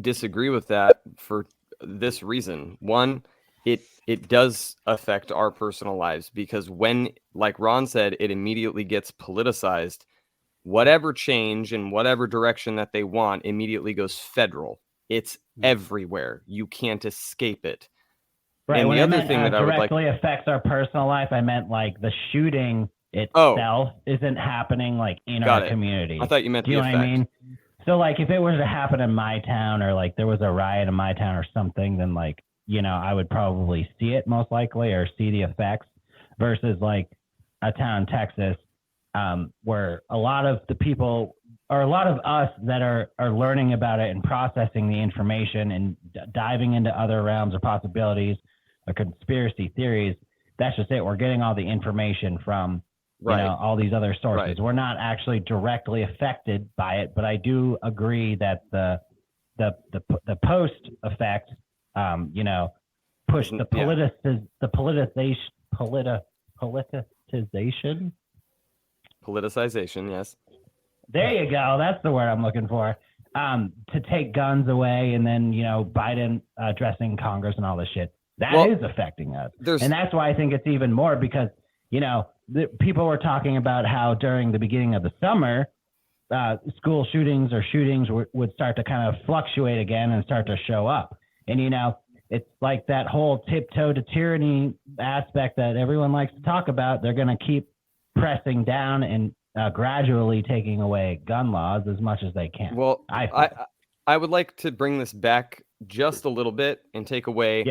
disagree with that for this reason. One, it does affect our personal lives because when, like Ron said, it immediately gets politicized. Whatever change in whatever direction that they want immediately goes federal. It's everywhere. You can't escape it. Right. And when the other thing that directly affects our personal life, I meant the shooting itself isn't happening in our community. I thought you meant Do you know what I mean? So like if it was to happen in my town or like there was a riot in my town or something, then like, you know, I would probably see it most likely or see the effects versus like a town in Texas where a lot of the people or a lot of us that are learning about it and processing the information and diving into other realms of possibilities or conspiracy theories. That's just it. We're getting all the information from you know, all these other sources. Right. We're not actually directly affected by it, but I do agree that the post effect, you know, push the politicization. Yes. There you go. That's the word I'm looking for. To take guns away, and then you know Biden addressing Congress and all this shit. That is affecting us, and that's why I think it's even more because you know. People were talking about how during the beginning of the summer, school shootings or shootings would start to kind of fluctuate again and start to show up. And, you know, it's like that whole tiptoe to tyranny aspect that everyone likes to talk about. They're going to keep pressing down and gradually taking away gun laws as much as they can. Well, I would like to bring this back just a little bit and take away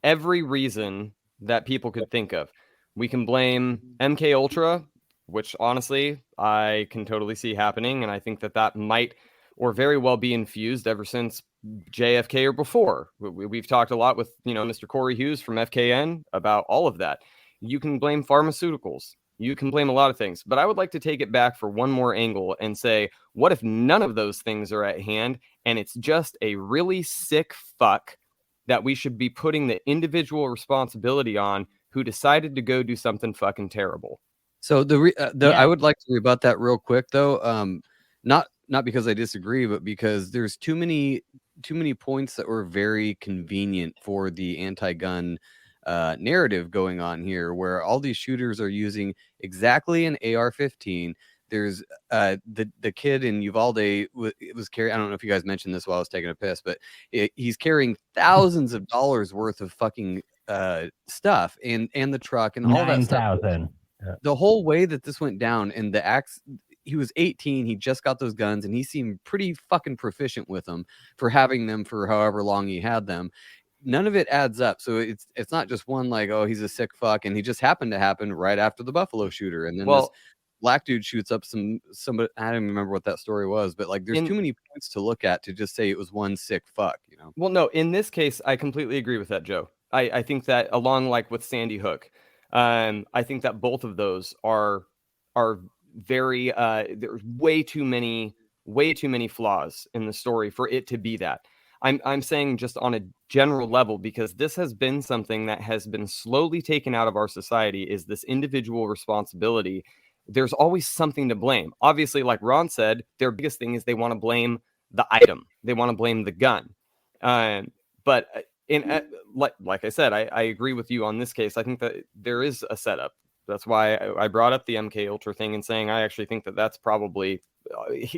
every reason that people could think of. We can blame MK Ultra, which honestly I can totally see happening, and I think that might or very well be infused ever since JFK or before. We've talked a lot with Mr. Corey Hughes from FKN about all of that. You can blame pharmaceuticals. You can blame a lot of things, but I would like to take it back for one more angle and say, what if none of those things are at hand, and it's just a really sick fuck that we should be putting the individual responsibility on who decided to go do something fucking terrible. So I would like to rebut that real quick though. Not because I disagree, but because there's too many points that were very convenient for the anti-gun narrative going on here, where all these shooters are using exactly an AR-15. There's the kid in Uvalde was carrying. I don't know if you guys mentioned this while I was taking a piss, but he's carrying thousands of dollars worth of fucking stuff and the truck and all that stuff. 9,000. The whole way that this went down, and he was 18. He just got those guns, and he seemed pretty fucking proficient with them for having them for however long he had them. None of it adds up. So it's not just one like, oh, he's a sick fuck, and he just happened to happen right after the Buffalo shooter, and then this black dude shoots up somebody. I don't remember what that story was, but like, there's too many points to look at to just say it was one sick fuck. You know? Well, no, in this case, I completely agree with that, Joe. I think that along like with Sandy Hook, I think that both of those are very there's way too many flaws in the story for it to be that. I'm saying just on a general level, because this has been something that has been slowly taken out of our society, is this individual responsibility. There's always something to blame. Obviously, like Ron said, their biggest thing is they want to blame the item. They want to blame the gun. But like I said, I agree with you on this case. I think that there is a setup. That's why I brought up the MK Ultra thing and saying I actually think that that's probably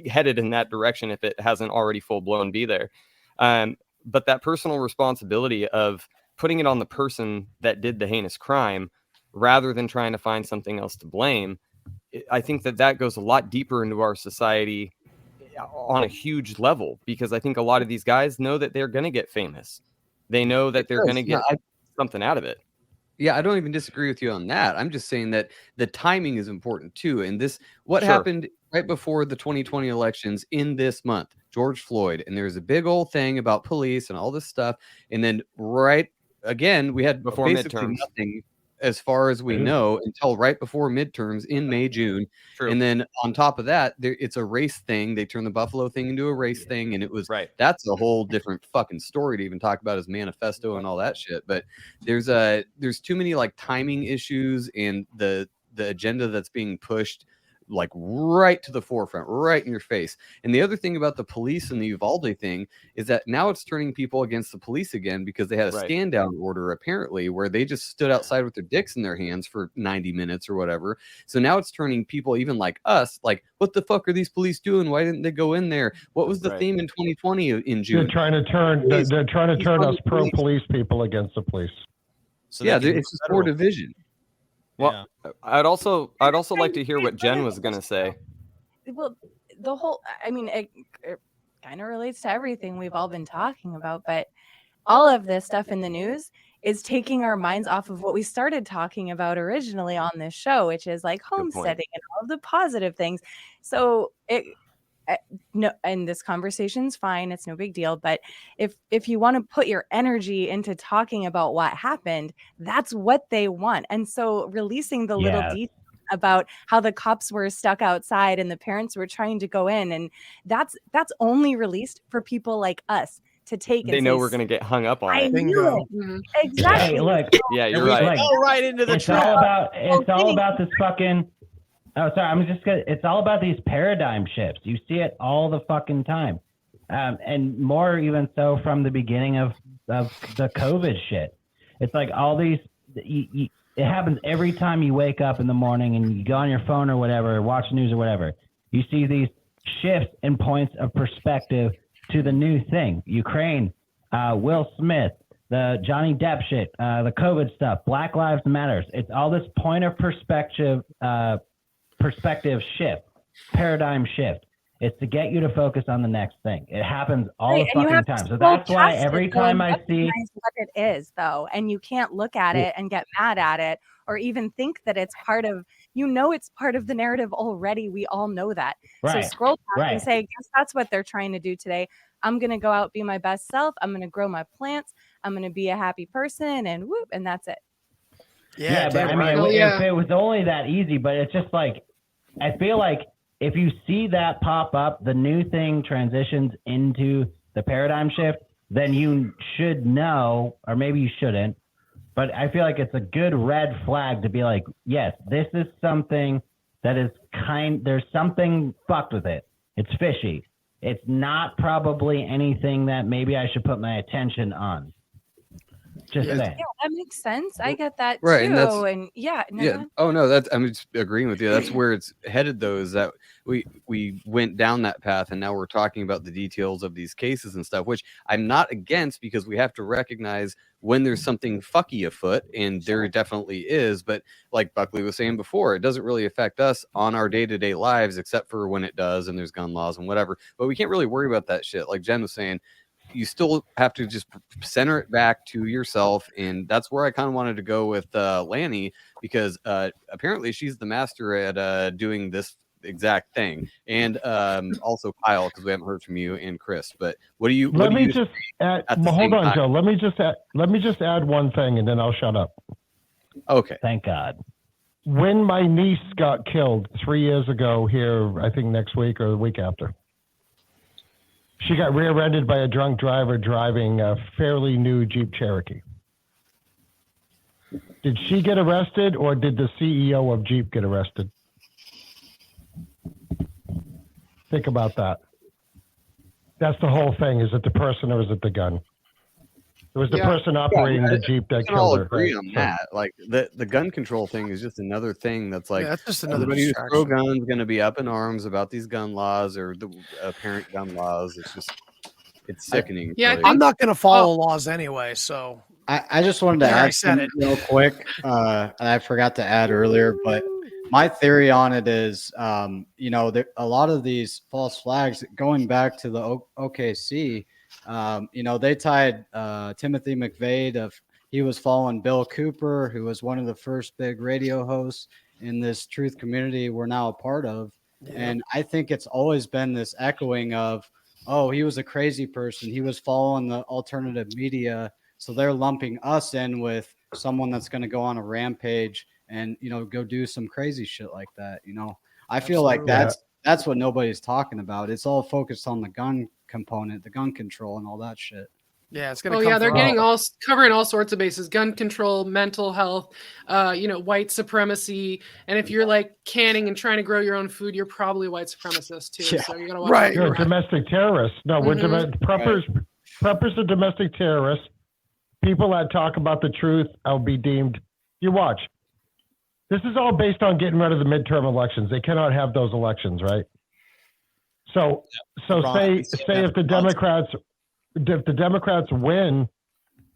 headed in that direction if it hasn't already full blown be there. But that personal responsibility of putting it on the person that did the heinous crime rather than trying to find something else to blame, I think that goes a lot deeper into our society on a huge level, because I think a lot of these guys know that they're going to get famous. They know that they're going to get something out of it. Yeah, I don't even disagree with you on that. I'm just saying that the timing is important too. And what happened right before the 2020 elections in this month, George Floyd, and there's a big old thing about police and all this stuff. And then we had before basically midterms. Nothing as far as we know until right before midterms in May, June. True. And then on top of that, it's a race thing. They turned the Buffalo thing into a race thing. And it was that's a whole different fucking story to even talk about his manifesto and all that shit. But there's too many like timing issues and the agenda that's being pushed like right to the forefront, right in your face. And the other thing about the police and the Uvalde thing is that now it's turning people against the police again, because they had a stand down order apparently where they just stood outside with their dicks in their hands for 90 minutes or whatever. So now it's turning people even like us, like, what the fuck are these police doing? Why didn't they go in there? What was the theme in 2020 in June? They're trying to turn us pro police people against the police. So yeah, it's just more division. Well, yeah. I'd also like to hear what Jen was going to say. Well, the whole, I mean, kind of relates to everything we've all been talking about, but all of this stuff in the news is taking our minds off of what we started talking about originally on this show, which is like homesteading and all of the positive things. So no, and this conversation's fine, it's no big deal, but if you want to put your energy into talking about what happened, that's what they want. And so releasing the little details about how the cops were stuck outside and the parents were trying to go in, and that's only released for people like us to take. They know we're going to get hung up on I it. knew it. Exactly. Hey, look. Yeah, you're right. Like, right into the it's all about this fucking. Oh, sorry. It's all about these paradigm shifts. You see it all the fucking time, and more even so from the beginning of the COVID shit. It's like all these. It happens every time you wake up in the morning and you go on your phone or whatever, or watch news or whatever. You see these shifts in points of perspective to the new thing. Ukraine, Will Smith, the Johnny Depp shit, the COVID stuff, Black Lives Matters. It's all this point of perspective shift, paradigm shift. It's to get you to focus on the next thing. It happens all the fucking time. So that's why every time I see what it is, though, and you can't look at it and get mad at it, or even think that it's part of. It's part of the narrative already. We all know that. So scroll back and say, I guess that's what they're trying to do today. I'm gonna go out, be my best self. I'm gonna grow my plants. I'm gonna be a happy person, and whoop, and that's it. Yeah, but I mean, if it was only that easy, but it's just like, I feel like if you see that pop up, the new thing transitions into the paradigm shift, then you should know, or maybe you shouldn't, but I feel like it's a good red flag to be like, yes, this is something that is there's something fucked with it. It's fishy. It's not probably anything that maybe I should put my attention on. Just saying. Yeah, that makes sense. I get that Right, too. and that's- And yeah. Oh no, I'm just agreeing with you. That's where it's headed, though, is that we went down that path, and now we're talking about the details of these cases and stuff, which I'm not against, because we have to recognize when there's something fucky afoot, and there definitely is. But like Buckley was saying before, it doesn't really affect us on our day-to-day lives, except for when it does, and there's gun laws and whatever. But we can't really worry about that shit. Like Jen was saying, you still have to just center it back to yourself. And that's where I kind of wanted to go with Lanny, because apparently she's the master at doing this exact thing. And also Kyle, because we haven't heard from you, and Chris. But what do you Hold on, Joe. Let me just add one thing, and then I'll shut up. Okay. Thank God. When my niece got killed 3 years ago here, I think next week or the week after, she got rear-ended by a drunk driver driving a fairly new Jeep Cherokee. Did she get arrested, or did the CEO of Jeep get arrested? Think about that. That's the whole thing. Is it the person, or is it the gun? It was the person operating the Jeep that we can all killed her. agree on that. Like the gun control thing is just another thing that's like, that's just another everybody who's pro distraction. gun is going to be up in arms about these gun laws or the apparent gun laws. It's sickening. Yeah, really. I'm not going to follow laws anyway. So I just wanted to There, I add said something real quick. I forgot to add earlier, but my theory on it is, a lot of these false flags, going back to the OKC, they tied Timothy McVeigh he was following Bill Cooper, who was one of the first big radio hosts in this truth community we're now a part of. Yeah. And I think it's always been this echoing of, oh, he was a crazy person. He was following the alternative media. So they're lumping us in with someone that's going to go on a rampage and, go do some crazy shit like that. I feel like that's what nobody's talking about. It's all focused on the gun component, the gun control and all that shit. Yeah, it's gonna. They're getting covering all sorts of bases: gun control, mental health, white supremacy. And if you're like canning and trying to grow your own food, you're probably a white supremacist too. Yeah. So you gotta watch out. You're a domestic terrorist. No, we're preppers are domestic terrorists. People that talk about the truth, I'll be deemed. You watch. This is all based on getting rid of the midterm elections. They cannot have those elections, right? So say if the Democrats win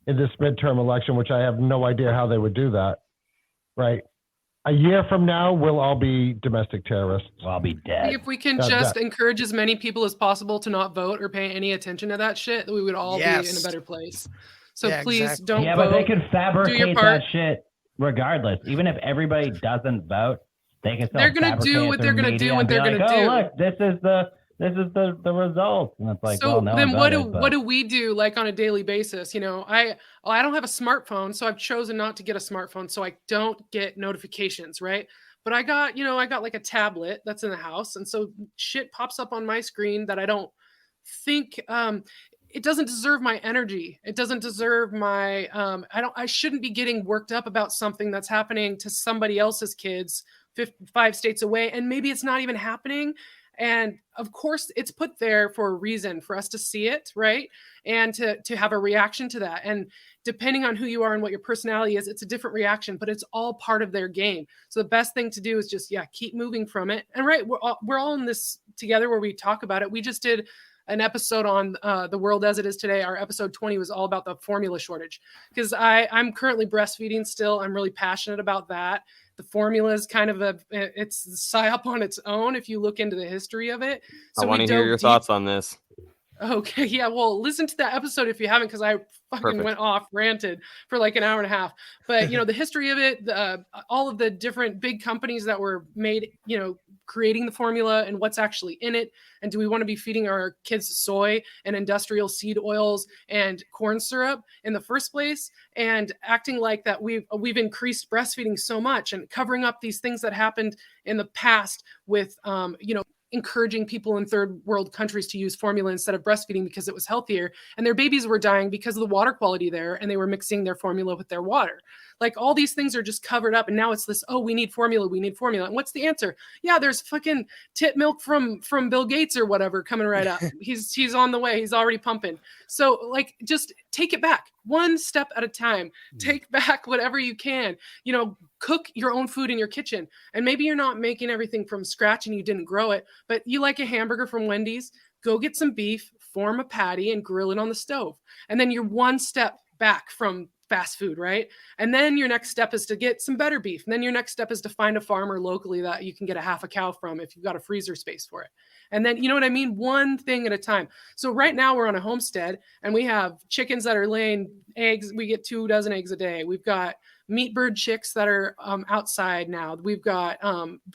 in this midterm election, which I have no idea how they would do that, right? a year from now, we'll all be domestic terrorists. We'll all be dead. If we can just encourage as many people as possible to not vote or pay any attention to that shit, we would all be in a better place. So please don't vote. Yeah, but they can Do your fabricate part. that shit regardless. Even if everybody doesn't vote, they can still They're gonna fabricate do what they're gonna media do what and be they're like, gonna do. Look, this is the result. And it's like, So well, no then one voted, what do we do like on a daily basis? You know, I don't have a smartphone, so I've chosen not to get a smartphone so I don't get notifications, right? But I got like a tablet that's in the house, and so shit pops up on my screen that I don't think it doesn't deserve my energy. It doesn't deserve my I shouldn't be getting worked up about something that's happening to somebody else's kids 5 states away, and maybe it's not even happening. And of course, it's put there for a reason, for us to see it, right? And to have a reaction to that. And depending on who you are and what your personality is, it's a different reaction, but it's all part of their game. So the best thing to do is just, keep moving from it. And right, we're all in this together where we talk about it. We just did an episode on the world as it is today. Our episode 20 was all about the formula shortage, because I'm currently breastfeeding still. I'm really passionate about that. The formula is kind of it's a psyop on its own if you look into the history of it. So I want to hear your thoughts on this. Okay, yeah, well, listen to that episode if you haven't, because I fucking went off, ranted for like an hour and a half. But, the history of it, all of the different big companies that were made, creating the formula and what's actually in it. And do we want to be feeding our kids soy and industrial seed oils and corn syrup in the first place, and acting like that we've increased breastfeeding so much and covering up these things that happened in the past with, encouraging people in third world countries to use formula instead of breastfeeding because it was healthier, and their babies were dying because of the water quality there, and they were mixing their formula with their water. Like, all these things are just covered up, and now it's this, we need formula. And what's the answer? Yeah, there's fucking tit milk from Bill Gates or whatever coming right up. He's on the way. He's already pumping. So, like, just take it back one step at a time. Take back whatever you can. Cook your own food in your kitchen. And maybe you're not making everything from scratch and you didn't grow it, but you like a hamburger from Wendy's, go get some beef, form a patty, and grill it on the stove. And then you're one step back from fast food, right? And then your next step is to get some better beef. And then your next step is to find a farmer locally that you can get a half a cow from if you've got a freezer space for it. And then, you know what I mean? One thing at a time. So right now we're on a homestead and we have chickens that are laying eggs. We get 2 dozen eggs a day. We've got meat bird chicks that are outside now. We've got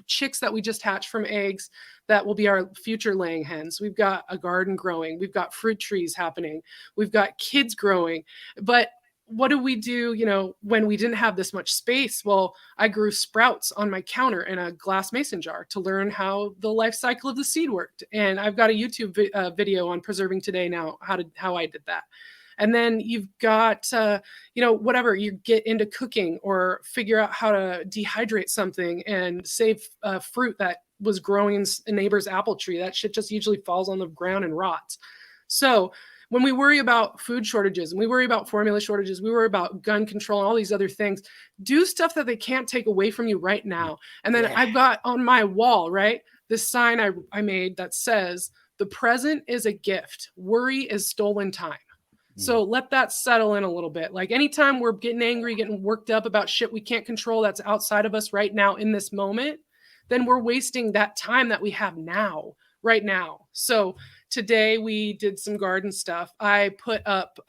chicks that we just hatched from eggs that will be our future laying hens. We've got a garden growing. We've got fruit trees happening. We've got kids growing. But what do we do, when we didn't have this much space? Well, I grew sprouts on my counter in a glass mason jar to learn how the life cycle of the seed worked. And I've got a YouTube video on Preserving Today now, how I did that. And then you've got, whatever, you get into cooking or figure out how to dehydrate something and save fruit that was growing in a neighbor's apple tree. That shit just usually falls on the ground and rots. So when we worry about food shortages and we worry about formula shortages, we worry about gun control and all these other things, do stuff that they can't take away from you right now. And then I've got on my wall, right, this sign I made that says, "The present is a gift. Worry is stolen time." So let that settle in a little bit. Like, anytime we're getting angry, getting worked up about shit we can't control that's outside of us right now in this moment, then we're wasting that time that we have now, right now. So today we did some garden stuff. I put up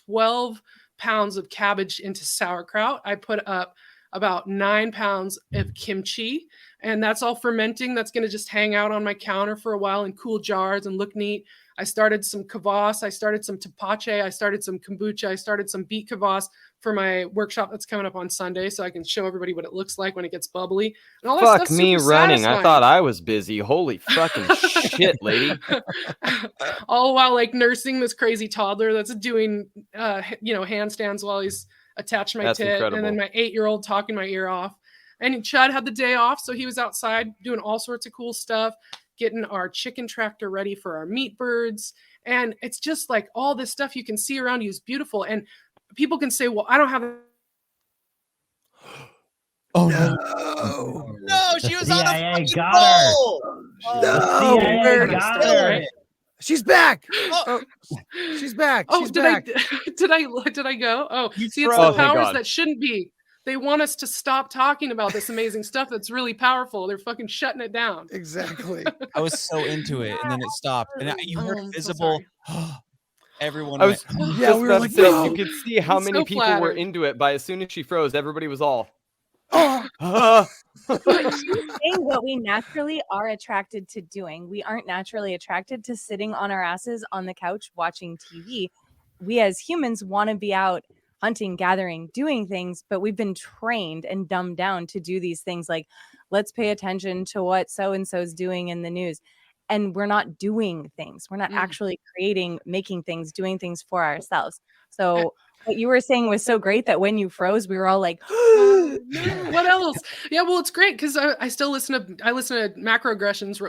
12 pounds of cabbage into sauerkraut. I put up about 9 pounds of kimchi, and that's all fermenting. That's going to just hang out on my counter for a while in cool jars and look neat. I started some kvass. I started some tepache. I started some kombucha. I started some beet kvass for my workshop that's coming up on Sunday, so I can show everybody what it looks like when it gets bubbly. And all that Fuck stuff's me super running. satisfying. I thought I was busy. Holy fucking shit, lady. All while like nursing this crazy toddler that's doing handstands while he's attached to my That's tit. incredible. And then my 8-year-old talking my ear off. And Chad had the day off, so he was outside doing all sorts of cool stuff, getting our chicken tractor ready for our meat birds. And it's just like all this stuff you can see around you is beautiful. And people can say, well, I don't have Oh no, she was on a CIA fucking got roll. No, CIA got her. She's back. She's back. Oh, She's did back. I did I go? Oh, see, it's froze. the Oh, thank powers God. that shouldn't be. they want us to stop talking about this amazing stuff that's really powerful. They're fucking shutting it down. Exactly. I was so into it, and then it stopped, and you heard I'm so Invisible. Everyone I was went. Yeah, just we were about like, to say, no. you could see how I'm many so people were flattered. into it. By as soon as she froze, everybody was all. She's saying what we naturally are attracted to doing. We aren't naturally attracted to sitting on our asses on the couch watching TV. We as humans want to be out hunting, gathering, doing things, but we've been trained and dumbed down to do these things like, let's pay attention to what so-and-so's doing in the news. And we're not doing things. We're not actually creating, making things, doing things for ourselves. So what you were saying was so great that when you froze, we were all like, no, what else? Yeah, well, it's great because I still listen to macroaggressions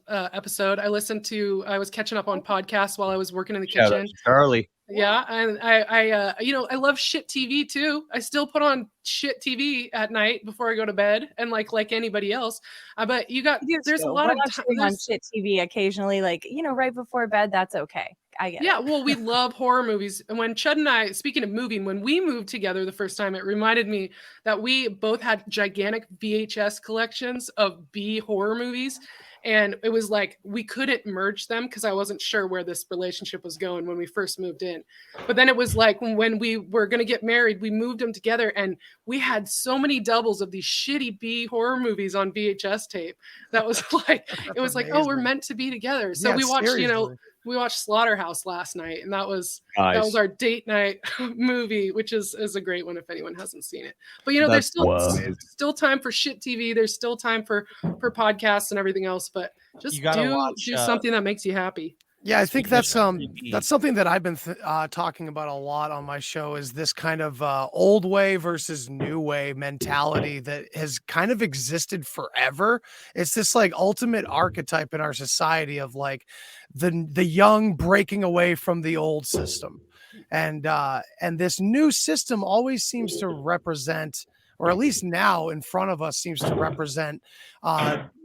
episode. I was catching up on podcasts while I was working in the Shout out kitchen. to Charlie. Yeah, and I I love shit TV too. I still put on shit TV at night before I go to bed, and like anybody else. But there's a lot we're of not shitting on shit TV occasionally, like right before bed. That's okay. I get it. Well, we love horror movies. And when Chud and I, speaking of moving, when we moved together the first time, it reminded me that we both had gigantic VHS collections of B horror movies. And it was like we couldn't merge them because I wasn't sure where this relationship was going when we first moved in. But then it was like when we were going to get married, we moved them together and we had so many doubles of these shitty B horror movies on VHS tape. That was like, it was like, oh, we're meant to be together. So we watched, we watched Slaughterhouse last night, and that was our date night movie, which is a great one if anyone hasn't seen it. But there's still time for shit TV. There's still time for podcasts and everything else. But just do something that makes you happy. Yeah, I think that's something that I've been talking about a lot on my show is this kind of old way versus new way mentality that has kind of existed forever. It's this like ultimate archetype in our society of like the young breaking away from the old system, and this new system always seems to represent, or at least now in front of us seems to represent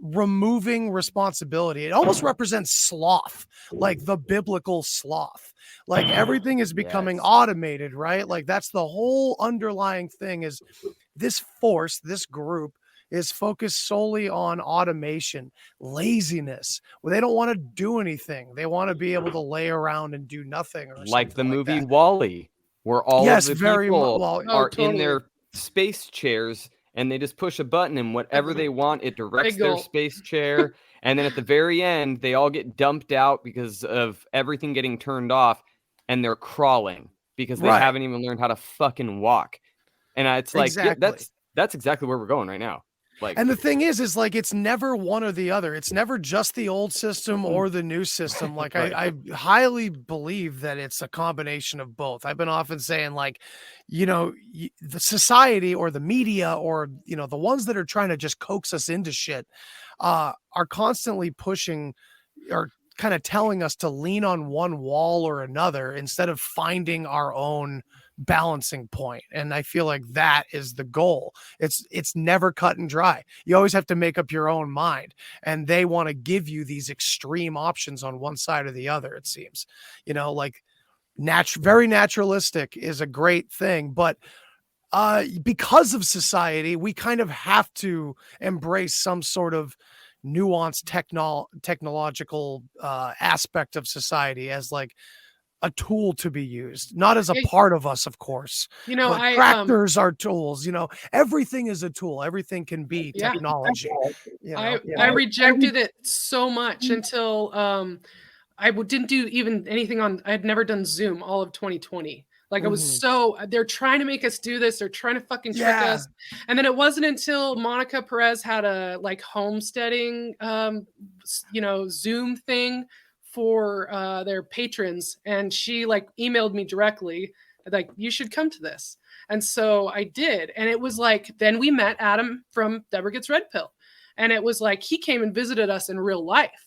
removing responsibility. It almost represents sloth, like the biblical sloth. Like everything is becoming automated, right? Like that's the whole underlying thing is this force, this group is focused solely on automation, laziness. Well, they don't want to do anything. They want to be able to lay around and do nothing. Or like the movie that. WALL-E, where all of the people are totally. in their space chairs and they just push a button and whatever they want, it directs their space chair. And then at the very end, they all get dumped out because of everything getting turned off and they're crawling because they haven't even learned how to fucking walk. And it's like, that's exactly where we're going right now. Like, and the thing is like it's never one or the other. It's never just the old system or the new system. Like I highly believe that it's a combination of both. I've been often saying like, the society or the media or the ones that are trying to just coax us into shit are constantly pushing or kind of telling us to lean on one wall or another instead of finding our own balancing point. And I feel like that is the goal. It's never cut and dry. You always have to make up your own mind, and they want to give you these extreme options on one side or the other. It seems, like very naturalistic is a great thing, but because of society, we kind of have to embrace some sort of nuanced technological aspect of society as like a tool to be used, not as a part of us, of course. Tractors are tools. Everything is a tool. Everything can be technology. I rejected it so much until I didn't do even anything on. I had never done Zoom all of 2020. Like I was they're trying to make us do this. They're trying to fucking trick us. And then it wasn't until Monica Perez had a like homesteading, Zoom thing for their patrons. And she like emailed me directly, like, you should come to this. And so I did. And it was like, then we met Adam from Deborah Gets Red Pill. And it was like, he came and visited us in real life.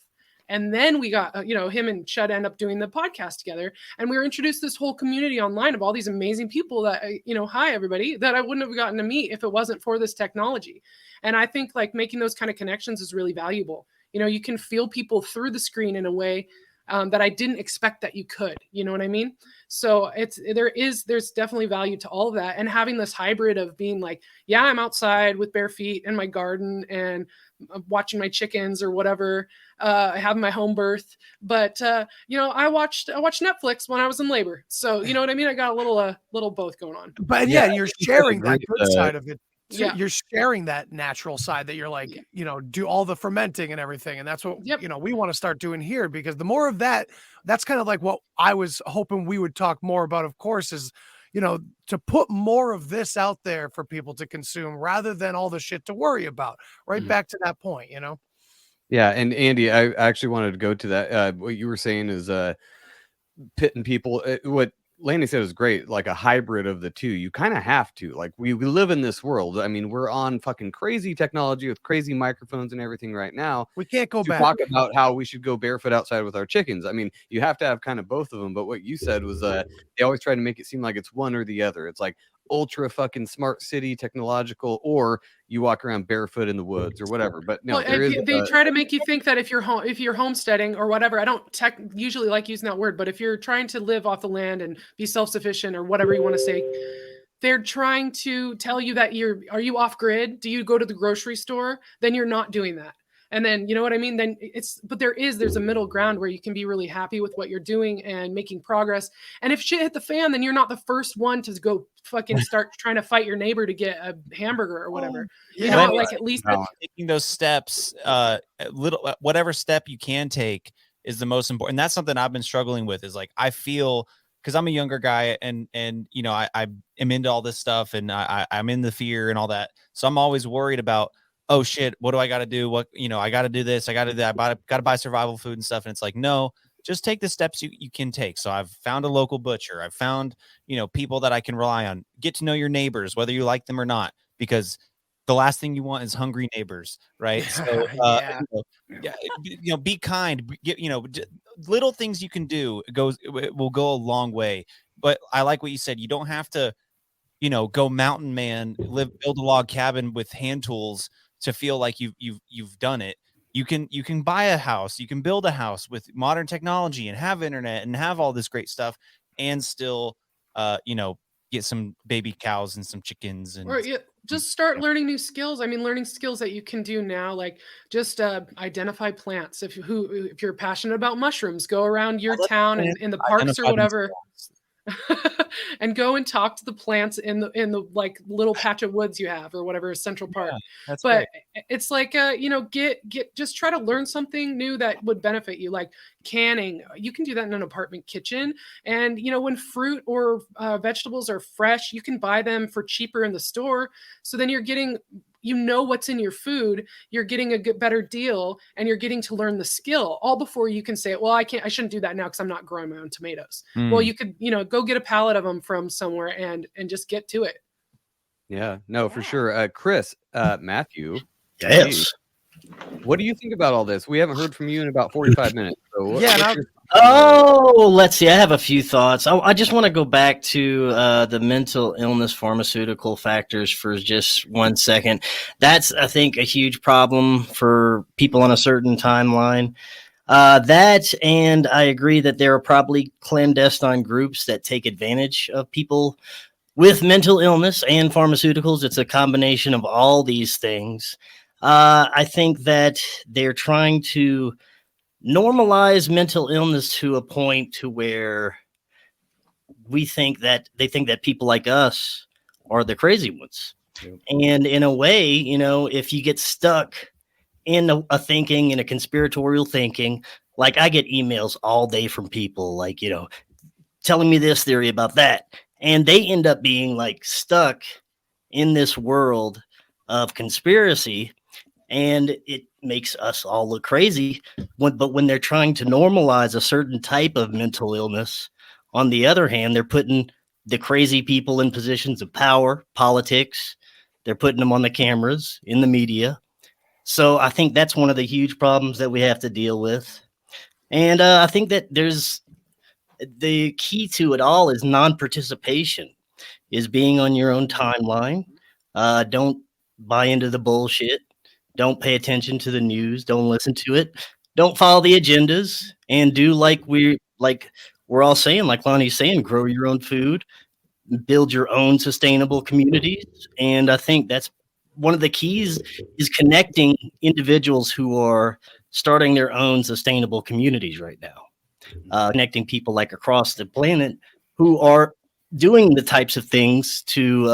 And then we got, him and Chud end up doing the podcast together. And we were introduced to this whole community online of all these amazing people that, hi, everybody, that I wouldn't have gotten to meet if it wasn't for this technology. And I think like making those kind of connections is really valuable. You can feel people through the screen in a way. that I didn't expect that you could. You know what I mean? So there's definitely value to all of that, and having this hybrid of being like, yeah, I'm outside with bare feet in my garden and watching my chickens or whatever. I have my home birth, but I watched Netflix when I was in labor. So you know what I mean? I got a little both going on. But yeah, you're sharing that good with, side of it. So Yeah. you're sharing that natural side that you're like, do all the fermenting and everything. And that's what, we want to start doing here, because the more of that, that's kind of like what I was hoping we would talk more about, of course, is, to put more of this out there for people to consume rather than all the shit to worry about. Right. Back to that point, Yeah. And Andy, I actually wanted to go to that. What you were saying is pitting people. What Lanny said was great, like a hybrid of the two. You kind of have to, like, we live in this world. I mean, we're on fucking crazy technology with crazy microphones and everything right now. We can't go to back. Talk about how we should go barefoot outside with our chickens. I mean, you have to have kind of both of them. But what you said was they always try to make it seem like it's one or the other. It's like ultra fucking smart city technological, or you walk around barefoot in the woods or whatever. But no, they try to make you think that if you're homesteading or whatever, I don't usually like using that word, but if you're trying to live off the land and be self-sufficient or whatever you want to say, they're trying to tell you that are you off grid? Do you go to the grocery store? Then you're not doing that. And then, you know what I mean? Then there's a middle ground where you can be really happy with what you're doing and making progress. And if shit hit the fan, then you're not the first one to go fucking start trying to fight your neighbor to get a hamburger or whatever. At least taking those steps, whatever step you can take is the most important. And that's something I've been struggling with, is like, I feel, because I'm a younger guy and I am into all this stuff, and I'm in the fear and all that. So I'm always worried about, oh shit, what do I got to do? I got to do this. I got to do that. I got to buy survival food and stuff. And it's like, no, just take the steps you can take. So I've found a local butcher. I've found, people that I can rely on. Get to know your neighbors, whether you like them or not, because the last thing you want is hungry neighbors. Right. So, be kind, little things you can do it will go a long way. But I like what you said. You don't have to, go mountain man, build a log cabin with hand tools to feel like you've done it. You can buy a house, you can build a house with modern technology and have internet and have all this great stuff, and still get some baby cows and some chickens and just start learning new skills. I mean, learning skills that you can do now, like just identify plants. If you're passionate about mushrooms, go around your town and in the parks or whatever. And go and talk to the plants in the like little patch of woods you have or whatever, Central Park. That's but great. It's like just try to learn something new that would benefit you, like canning. You can do that in an apartment kitchen. And when fruit or vegetables are fresh, you can buy them for cheaper in the store. So then you're getting what's in your food, you're getting a better deal, and you're getting to learn the skill all before you can say, well, I shouldn't do that now because I'm not growing my own tomatoes. Well, you could, go get a pallet of them from somewhere and just get to it. Yeah, no, for sure. Chris, Matthew. Yes. What do you think about all this? We haven't heard from you in about 45 minutes. So let's see. I have a few thoughts. I just want to go back to the mental illness pharmaceutical factors for just 1 second. That's, I think, a huge problem for people on a certain timeline. That, and I agree that there are probably clandestine groups that take advantage of people with mental illness and pharmaceuticals. It's a combination of all these things. I think that they're trying to normalize mental illness to a point to where they think that people like us are the crazy ones. Yep. And in a way, if you get stuck in a thinking, in a conspiratorial thinking, like I get emails all day from people like, telling me this theory about that. And they end up being like stuck in this world of conspiracy. And it makes us all look crazy. But when they're trying to normalize a certain type of mental illness, on the other hand, they're putting the crazy people in positions of power, politics. They're putting them on the cameras, in the media. So I think that's one of the huge problems that we have to deal with. And I think that there's the key to it all is non-participation, is being on your own timeline. Don't buy into the bullshit. Don't pay attention to the news. Don't listen to it. don't follow the agendas, and do like we're all saying, like Lonnie's saying, grow your own food, build your own sustainable communities. And I think that's one of the keys, is connecting individuals who are starting their own sustainable communities right now. Connecting people like across the planet who are doing the types of things to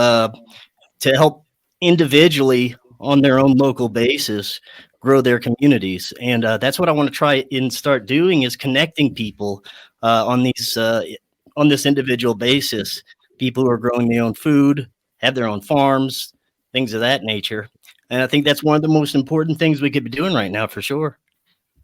help individually on their own local basis grow their communities. And that's what I want to try and start doing, is connecting people on this individual basis. People who are growing their own food, have their own farms, things of that nature. And I think that's one of the most important things we could be doing right now, for sure.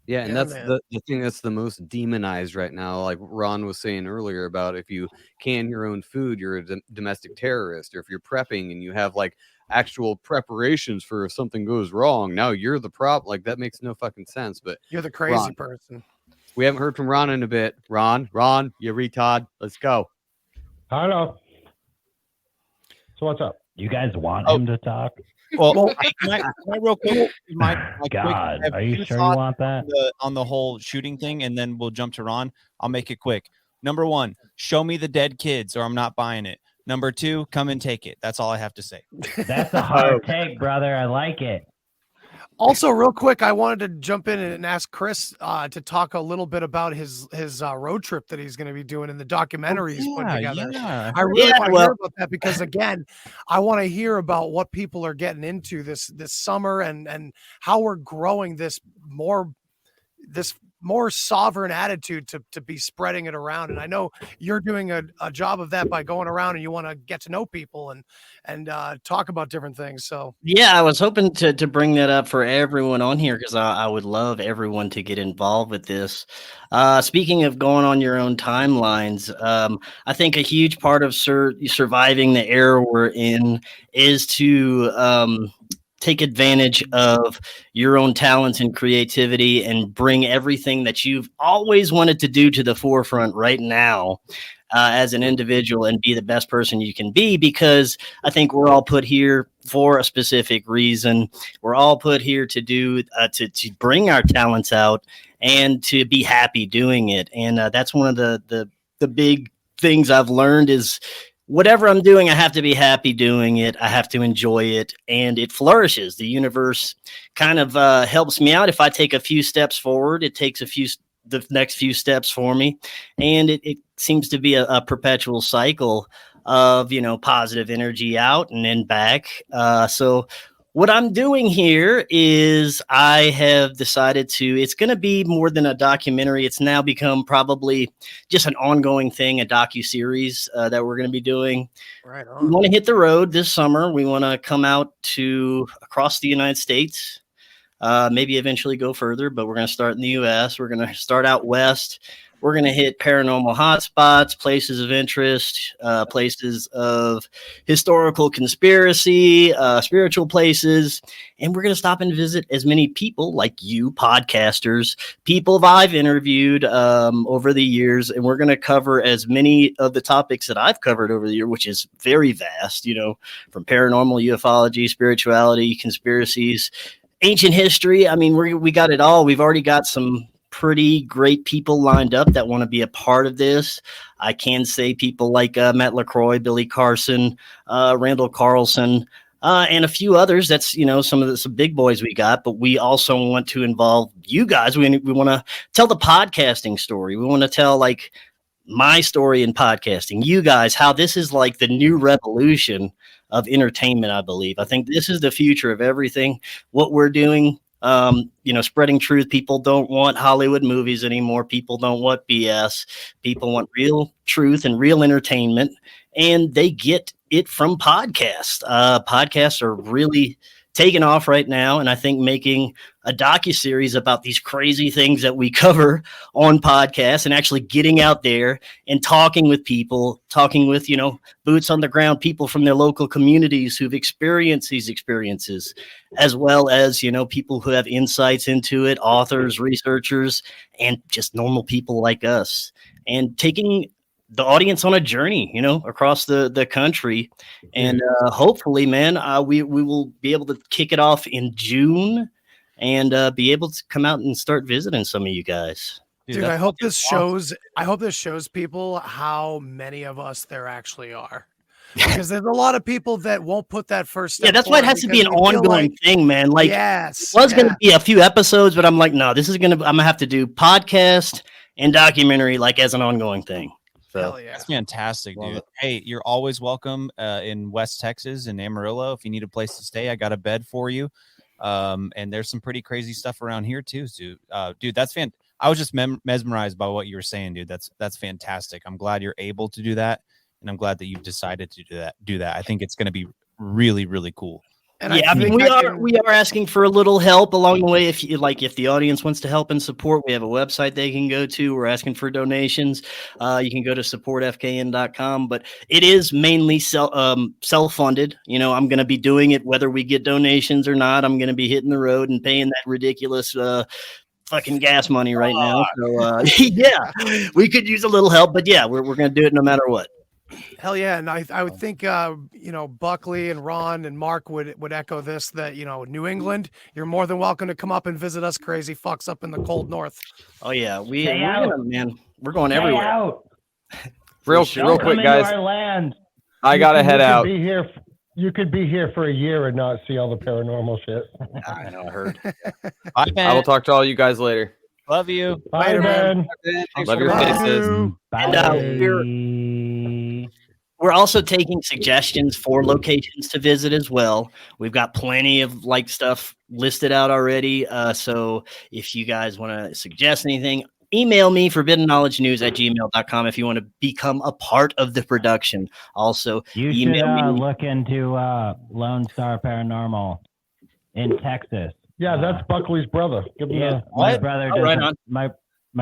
Yeah, and Yeah, that's man. the thing that's the most demonized right now. Like Ron was saying earlier about, if you can your own food, you're a domestic terrorist. Or if you're prepping and you have like actual preparations for if something goes wrong, now you're the problem. Like, that makes no fucking sense. But You're the crazy Ron, person. we haven't heard from Ron in a bit. Ron, you retard. Let's go. Hello. So what's up? You guys want him to talk? Well, can I real quick? God, are you sure you want that? On the whole shooting thing, and then we'll jump to Ron. I'll make it quick. Number 1, show me the dead kids, or I'm not buying it. Number 2, come and take it. That's all I have to say. That's a hard take, brother. I like it. Also, real quick, I wanted to jump in and ask Chris to talk a little bit about his road trip that he's going to be doing in the documentary he's putting together. Yeah. I really want to hear about that, because again, I want to hear about what people are getting into this summer, and how we're growing this more sovereign attitude to be spreading it around. And I know you're doing a job of that by going around, and you want to get to know people and talk about different things. So Yeah, I was hoping to bring that up for everyone on here, because I would love everyone to get involved with this. Speaking of going on your own timelines, I think a huge part of surviving the era we're in is to take advantage of your own talents and creativity, and bring everything that you've always wanted to do to the forefront right now as an individual, and be the best person you can be. Because I think we're all put here for a specific reason. We're all put here to do to bring our talents out, and to be happy doing it. And that's one of the big things I've learned, is whatever I'm doing, I have to be happy doing it. I have to enjoy it, and it flourishes. The universe kind of helps me out. If I take a few steps forward, it takes the next few steps for me. And it seems to be a perpetual cycle of, positive energy out and then back. So what I'm doing here is I have decided it's going to be more than a documentary. It's now become probably just an ongoing thing, a docuseries that we're going to be doing. Right on. We want to hit the road this summer. We want to come out across the United States, maybe eventually go further, but we're going to start in the U.S. We're going to start out west. We're going to hit paranormal hotspots, places of interest, places of historical conspiracy, spiritual places. And we're going to stop and visit as many people like you, podcasters, people I've interviewed over the years. And we're going to cover as many of the topics that I've covered over the year, which is very vast, from paranormal, ufology, spirituality, conspiracies, ancient history. I mean, we got it all. We've already got some pretty great people lined up that want to be a part of this. I can say people like Matt LaCroix, Billy Carson, Randall Carlson, and a few others. That's, some big boys we got, but we also want to involve you guys. We want to tell the podcasting story. We want to tell my story in podcasting, you guys, how this is like the new revolution of entertainment. I believe. I think this is the future of everything, what we're doing. Spreading truth. People don't want Hollywood movies anymore. People don't want BS. People want real truth and real entertainment, and they get it from podcasts. Podcasts are really taking off right now, and I think making a docuseries about these crazy things that we cover on podcasts, and actually getting out there and talking with people, boots on the ground, people from their local communities who've experienced these experiences, as well as, people who have insights into it, authors, researchers, and just normal people like us, and taking the audience on a journey, across the country. And hopefully, man, we will be able to kick it off in June. and be able to come out and start visiting some of you guys. Dude, I hope this shows people how many of us there actually are. Because there's a lot of people that won't put that first step. Yeah, that's why it has to be an ongoing thing, man. Like, yes, it was going to be a few episodes, but I'm like, no, I'm going to have to do podcast and documentary like as an ongoing thing. So that's fantastic, dude. Hey, you're always welcome in West Texas in Amarillo. If you need a place to stay, I got a bed for you. And there's some pretty crazy stuff around here too. So, dude, that's fantastic. I was just mesmerized by what you were saying, dude. That's fantastic. I'm glad you're able to do that. And I'm glad that you've decided to do that. I think it's going to be really, really cool. And yeah, I mean, we are asking for a little help along the way. If the audience wants to help and support, we have a website they can go to. We're asking for donations. You can go to supportfkn.com, but it is mainly self-funded. You know, I'm going to be doing it whether we get donations or not. I'm going to be hitting the road and paying that ridiculous fucking gas money right now. So yeah, we could use a little help, but yeah, we're going to do it no matter what. Hell yeah. And I would think, Buckley and Ron and Mark would echo this, that, New England, you're more than welcome to come up and visit us crazy fucks up in the cold north. Oh yeah. We're going everywhere. Real quick, guys. Our land. I got to head out. You could be here for a year and not see all the paranormal shit. I know, I heard. Bye, I will talk to all you guys later. Love you. Bye, Ben. Love your faces. And we're also taking suggestions for locations to visit as well. We've got plenty of stuff listed out already. So if you guys want to suggest anything, email me forbiddenknowledgenews@gmail.com if you want to become a part of the production. Also, you should look into Lone Star Paranormal in Texas. Yeah, that's Buckley's brother. My brother does my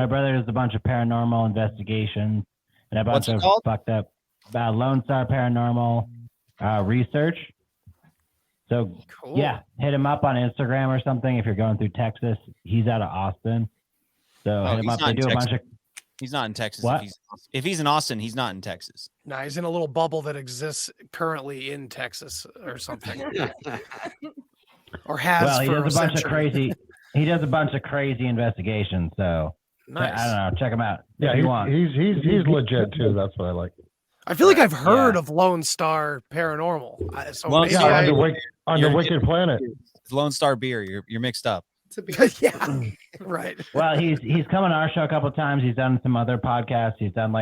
brother does a bunch of paranormal investigations and a bunch of fucked up Lone Star Paranormal research. So cool. Yeah, hit him up on Instagram or something if you're going through Texas. He's out of Austin. So hit him up. They do a bunch of. He's not in Texas. What? If he's in Austin, he's not in Texas. No, he's in a little bubble that exists currently in Texas or something. Or has. Well, he does a bunch of crazy. He does a bunch of crazy investigations. So nice. I don't know. Check him out. Yeah, if you want. He's legit too. That's what I like. I feel like I've heard of Lone Star Paranormal. So Lone Star on the Wicked Planet. It's Lone Star beer. You're mixed up. Yeah, right. Well, he's come on our show a couple of times. He's done some other podcasts. He's done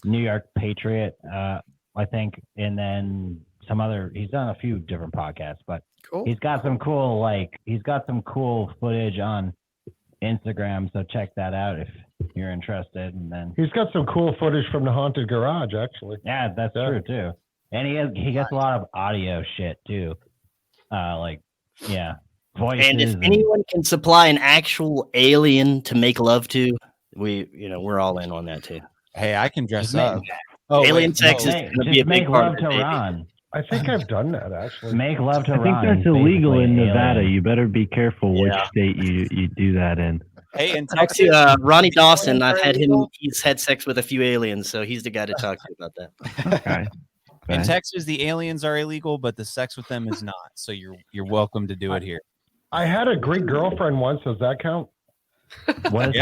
New York Patriot, I think, and then some other. He's done a few different podcasts, but cool. He's got some cool footage on Instagram. So check that out if you're interested. And then he's got some cool footage from the haunted garage, actually. Yeah, that's true too. And he gets a lot of audio shit too. Voices and if anyone can supply an actual alien to make love to, we're all in on that too. Hey, I can dress up. Oh, alien sex is going to be a big part of it. Ron. I think I've done that actually. Make love to Ron. I think that's illegal in Nevada. You better be careful which state you do that in. Hey, and talk to Ronnie Dawson. I've had him. He's had sex with a few aliens, so he's the guy to talk to about that. Okay. In Texas, the aliens are illegal, but the sex with them is not. So you're welcome to do it here. I had a Greek girlfriend once. Does that count? What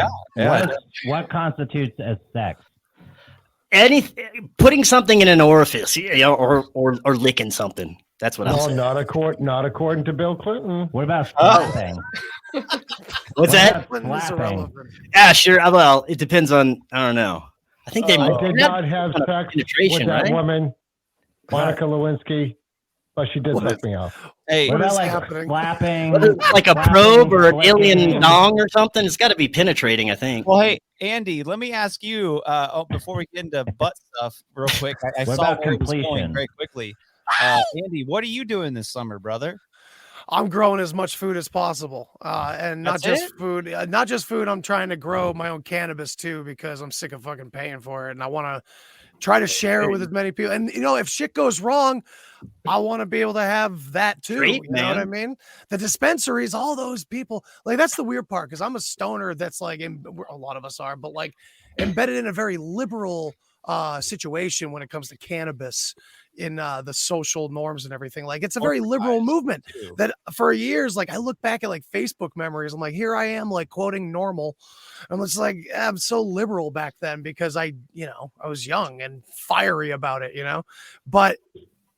constitutes as sex? Putting something in an orifice, or licking something. That's what I'm saying. Not according to Bill Clinton. What about slapping? What's that? Slapping. Yeah, sure. Well, it depends on. I don't know. I think they did not have sex with that woman, Monica Lewinsky, but she did suck me off. Hey, what about slapping? Like a probe or an alien dong or something? It's got to be penetrating, I think. Well, hey, Andy, let me ask you before we get into butt stuff real quick. I saw where it was going very quickly. Andy, what are you doing this summer, brother? I'm growing as much food as possible, and not just food. I'm trying to grow my own cannabis too, because I'm sick of fucking paying for it, and I want to try to share it with as many people. And if shit goes wrong, I want to be able to have that too. Great, you know what I mean? The dispensaries, all those people, that's the weird part, because I'm a stoner that's a lot of us are, but embedded in a very liberal situation when it comes to cannabis. the social norms and everything. Like it's a very liberal movement that for years, like I look back at like Facebook memories. I'm like, here I am, like quoting normal. I'm just like, I'm so liberal back then because I was young and fiery about it, but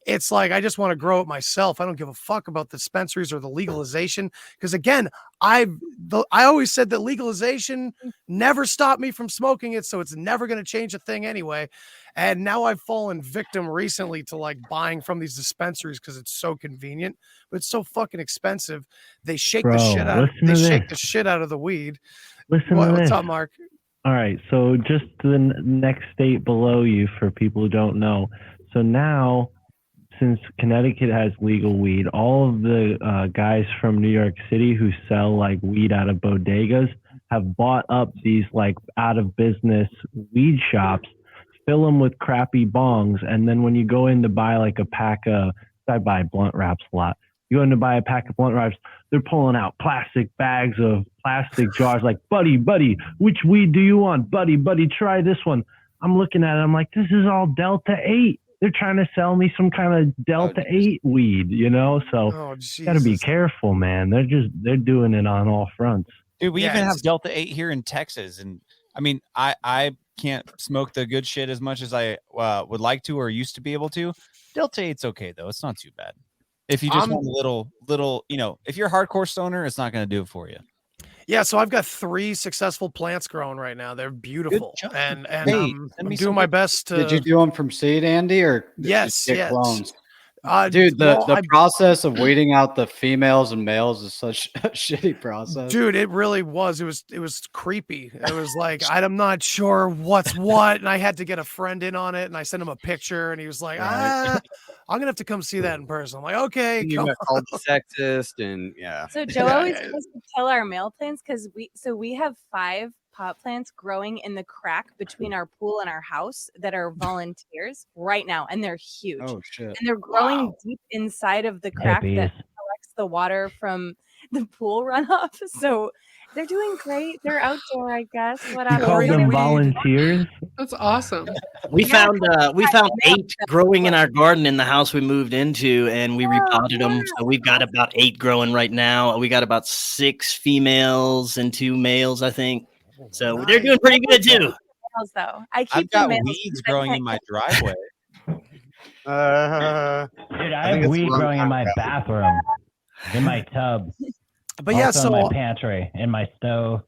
it's like, I just want to grow it myself. I don't give a fuck about the dispensaries or the legalization. Because again, I always said that legalization never stopped me from smoking it. So it's never going to change a thing anyway. And now I've fallen victim recently to like buying from these dispensaries because it's so convenient, but it's so fucking expensive. They shake the shit out. They shake the shit out of the weed. What's up, Mark? All right. So just the next state below you for people who don't know. So now, since Connecticut has legal weed, all of the guys from New York City who sell like weed out of bodegas have bought up these like out of business weed shops, fill them with crappy bongs. And then when you go in to buy like a pack of, I buy blunt wraps a lot. You go in to buy a pack of blunt wraps, they're pulling out plastic bags of plastic jars like, buddy, which weed do you want? Buddy, try this one. I'm looking at it. I'm like, this is all Delta 8. They're trying to sell me some kind of Delta 8 weed, So got to be careful, man. They're doing it on all fronts. Dude, we even have Delta 8 here in Texas. And I mean, I can't smoke the good shit as much as I would like to or used to be able to. Delta 8's okay, though. It's not too bad. If you just want a little, if you're a hardcore stoner, it's not going to do it for you. Yeah, so I've got 3 successful plants growing right now. They're beautiful, and I'm doing my best to. Did you do them from seed, Andy, or yes, clones? Dude, the process of weeding out the females and males is such a shitty process. Dude, it really was. It was creepy. It was like I'm not sure what's what, and I had to get a friend in on it, and I sent him a picture, and he was like, I'm gonna have to come see that in person. I'm like, okay. You got called sexist, and yeah. So Joe always supposed to kill our male plants because we have 5 pot plants growing in the crack between our pool and our house that are volunteers right now, and they're huge. Oh shit! And they're growing deep inside of the crack that collects the water from the pool runoff. So they're doing great. They're outdoor, I guess. Whatever. You call them volunteers? That's awesome. We found 8 growing in our garden in the house we moved into, and we repotted them. So we've got about 8 growing right now. We got about 6 females and 2 males, I think. So they're doing pretty good too. Though I've got weeds growing in my driveway. Dude, I have weed growing in my bathroom, in my tub. But yeah, so in my pantry, in my stove,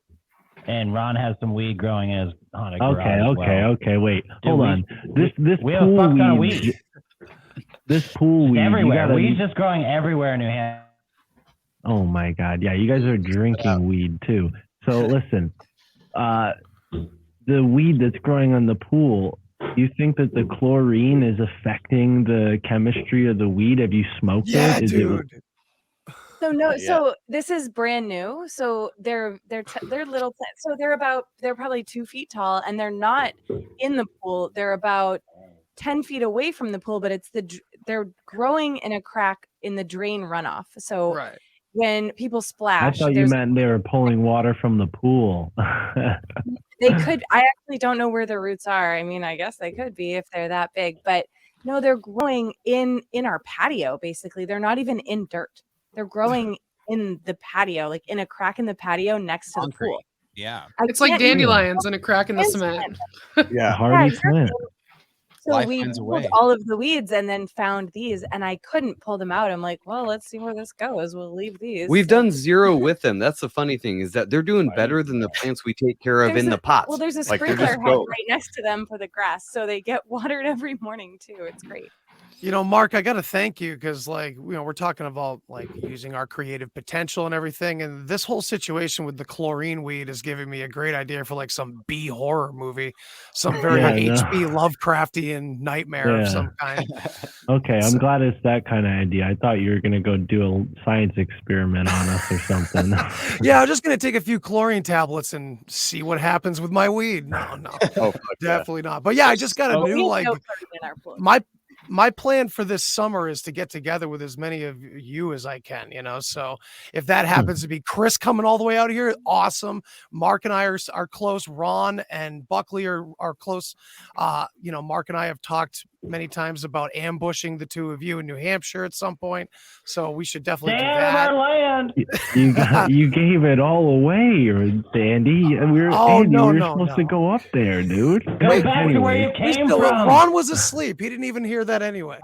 and Ron has some weed growing in his haunted garage. Okay. Wait, hold on. This we have a fuck ton of weed. weed. This pool weed everywhere. Weed's just growing everywhere in New Hampshire. Oh my God! Yeah, you guys are drinking weed too. So listen, the weed that's growing on the pool. Do you think that the chlorine is affecting the chemistry of the weed? Have you smoked it? Is dude. So no, so this is brand new. So they're little plants. So they're probably 2 feet tall, and they're not in the pool. They're about 10 feet away from the pool, but they're growing in a crack in the drain runoff. So when people splash, I thought you meant they were pulling water from the pool. They could. I actually don't know where the roots are. I mean, I guess they could be if they're that big, but no, they're growing in our patio. Basically, they're not even in dirt. They're growing in the patio, like in a crack in the patio next to the pool. Yeah. It's like dandelions in a crack in the cement. Yeah, hardy cement. So we pulled all of the weeds and then found these, and I couldn't pull them out. I'm like, well, let's see where this goes. We'll leave these. We've done 0 with them. That's the funny thing, is that they're doing better than the plants we take care of in the pots. Well, there's a sprinkler head right next to them for the grass, so they get watered every morning too. It's great. Mark, I got to thank you because, we're talking about using our creative potential and everything. And this whole situation with the chlorine weed is giving me a great idea for some B horror movie, some very H.P. Lovecraftian nightmare of some kind. Okay, I'm glad it's that kind of idea. I thought you were going to go do a science experiment on us or something. Yeah, I'm just going to take a few chlorine tablets and see what happens with my weed. No. Definitely not. But yeah, I just got a new, my plan for this summer is to get together with as many of you as I can, so if that happens to be Chris coming all the way out of here, awesome. Mark and I are close. Ron and Buckley are close. Mark and I have talked many times about ambushing the two of you in New Hampshire at some point. So we should definitely do Damn that. our land. You gave it all away, Andy. We were supposed to go up there, dude. Go back to where you came from. Ron was asleep. He didn't even hear that anyway.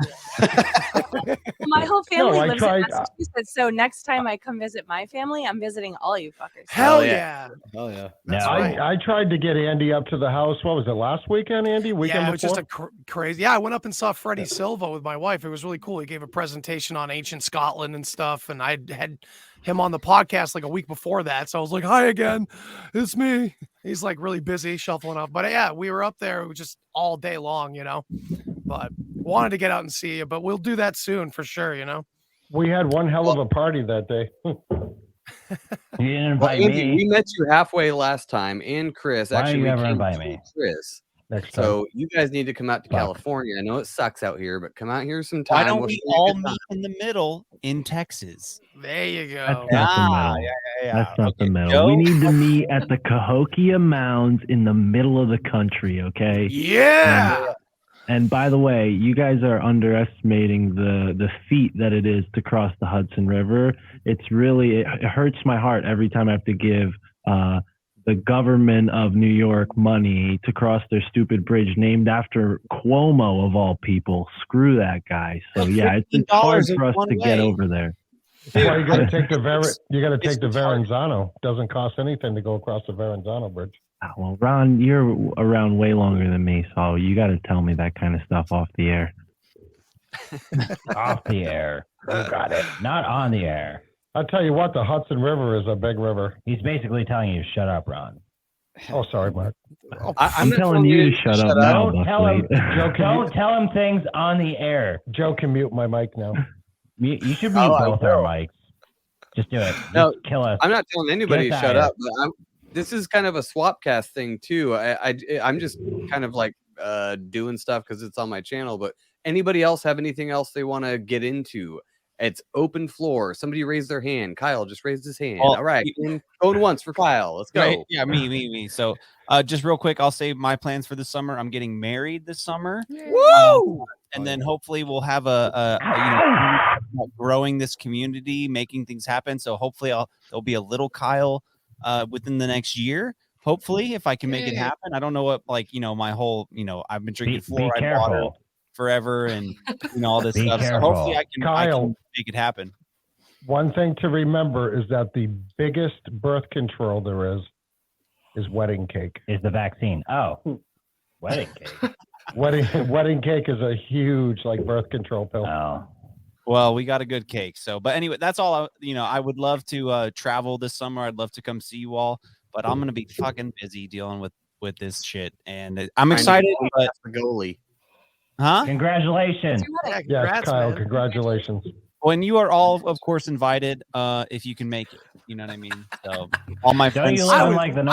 My whole family I lives tried- in Massachusetts, so next time I come visit my family, I'm visiting all you fuckers. Hell yeah. Hell yeah. That's I, right. I tried to get Andy up to the house. What was it, last weekend, Andy? Weekend Yeah, it was just before? a crazy. Yeah, I went up and saw Freddie Silva with my wife. It was really cool. He gave a presentation on ancient Scotland and stuff, and I had him on the podcast like a week before that. So I was like, "Hi again, it's me." He's like really busy shuffling up, but yeah, we were up there just all day long, But wanted to get out and see you, but we'll do that soon for sure. We had one hell of a party that day. You didn't Well, invite Andy, me. we met you halfway last time, and Chris. Why Actually, you we never came invite to me? Chris. Next So you guys need to come out to California. I know it sucks out here, but come out here sometime. Why don't We'll we show you a all good time. meet in the middle in Texas? There you go. That's not the middle. yeah. That's not the Okay, middle. Joe? We need to meet at the Cahokia Mounds in the middle of the country, okay? Yeah. And by the way, you guys are underestimating the feat that it is to cross the Hudson River. It's really, it hurts my heart every time I have to give the government of New York money to cross their stupid bridge named after Cuomo of all people. Screw that guy. So yeah, it's hard $15 for us one to get way. over there. That's why you got to take the Verrazano. Doesn't cost anything to go across the Verrazano bridge. Well, Ron, you're around way longer than me, so you got to tell me that kind of stuff off the air. Off the air. You got it. Not on the air. I'll tell you what, the Hudson River is a big river. He's basically telling you to shut up, Ron. Oh, sorry, Mark. I'm telling you to shut up now. Don't tell him. Joe, Don't tell him things on the air. Joe can mute my mic now. You should mute both our mics. Just do it. No, Just kill us. I'm not telling anybody to Get us shut out up. But this is kind of a swapcast thing too. I'm just kind of like doing stuff because it's on my channel. But anybody else have anything else they want to get into? It's open floor. Somebody raised their hand. Kyle just raised his hand. Well, all right, going once for Kyle. Let's go. Right? Yeah, me. So, just real quick, I'll say my plans for this summer. I'm getting married this summer. Woo! And then hopefully we'll have growing this community, making things happen. So hopefully there'll be a little Kyle within the next year. Hopefully, if I can make it happen. I don't know what my whole I've been drinking fluoride water forever and all this stuff. So hopefully I can make it happen. One thing to remember is that the biggest birth control there is wedding cake. Is the vaccine. Oh, wedding cake. Wedding cake is a huge birth control pill. Oh. Well, we got a good cake. So, but anyway, that's all. I would love to travel this summer. I'd love to come see you all, but I'm gonna be fucking busy dealing with this shit, and I'm excited. But the goalie, huh? Congratulations! Yes, Kyle. Man. Congratulations. When you are all, of course, invited, if you can make it. You know what I mean? So, all my friends. I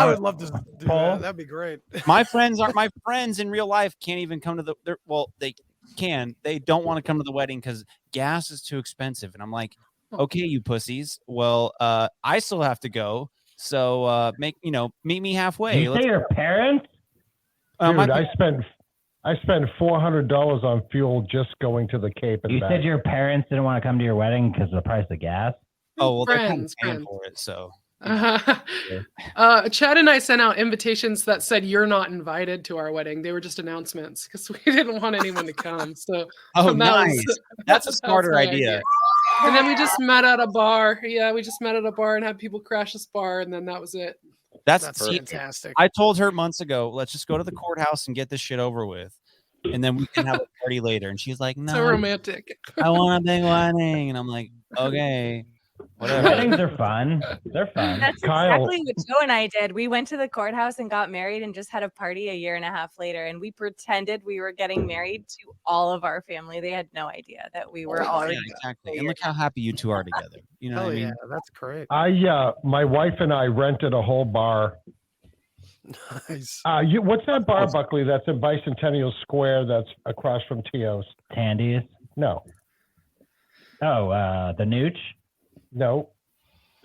would love to do that. That'd be great. My friends aren't my friends in real life. Can't even come to the. Well, they can. They don't want to come to the wedding because gas is too expensive. And I'm like, okay, you pussies. Well, I still have to go. So meet me halfway. You say your parents? Dude, I spent $400 on fuel just going to the Cape. And you back. said your parents didn't want to come to your wedding because of the price of gas? Oh, well, Friends, they're kind of paying for it, so. Chad and I sent out invitations that said you're not invited to our wedding. They were just announcements because we didn't want anyone to come. So nice. That's a smarter idea. And then we just met at a bar. Yeah, we just met at a bar and had people crash this bar, and then that was it. That's fantastic. I told her months ago, let's just go to the courthouse and get this shit over with. And then we can have a party later. And she's like, no. So romantic. I want a big wedding. And I'm like, okay. Whatever. Weddings are fun. They're fun. That's exactly what Joe and I did. We went to the courthouse and got married and just had a party a year and a half later. And we pretended we were getting married to all of our family. They had no idea that we were already. Yeah, exactly. And look how happy you two are together. You know what I mean? Yeah, that's great. My wife and I rented a whole bar. Nice. What's that bar, Buckley, that's in Bicentennial Square that's across from Tio's? Tandy's? No. Oh, the Nooch? No.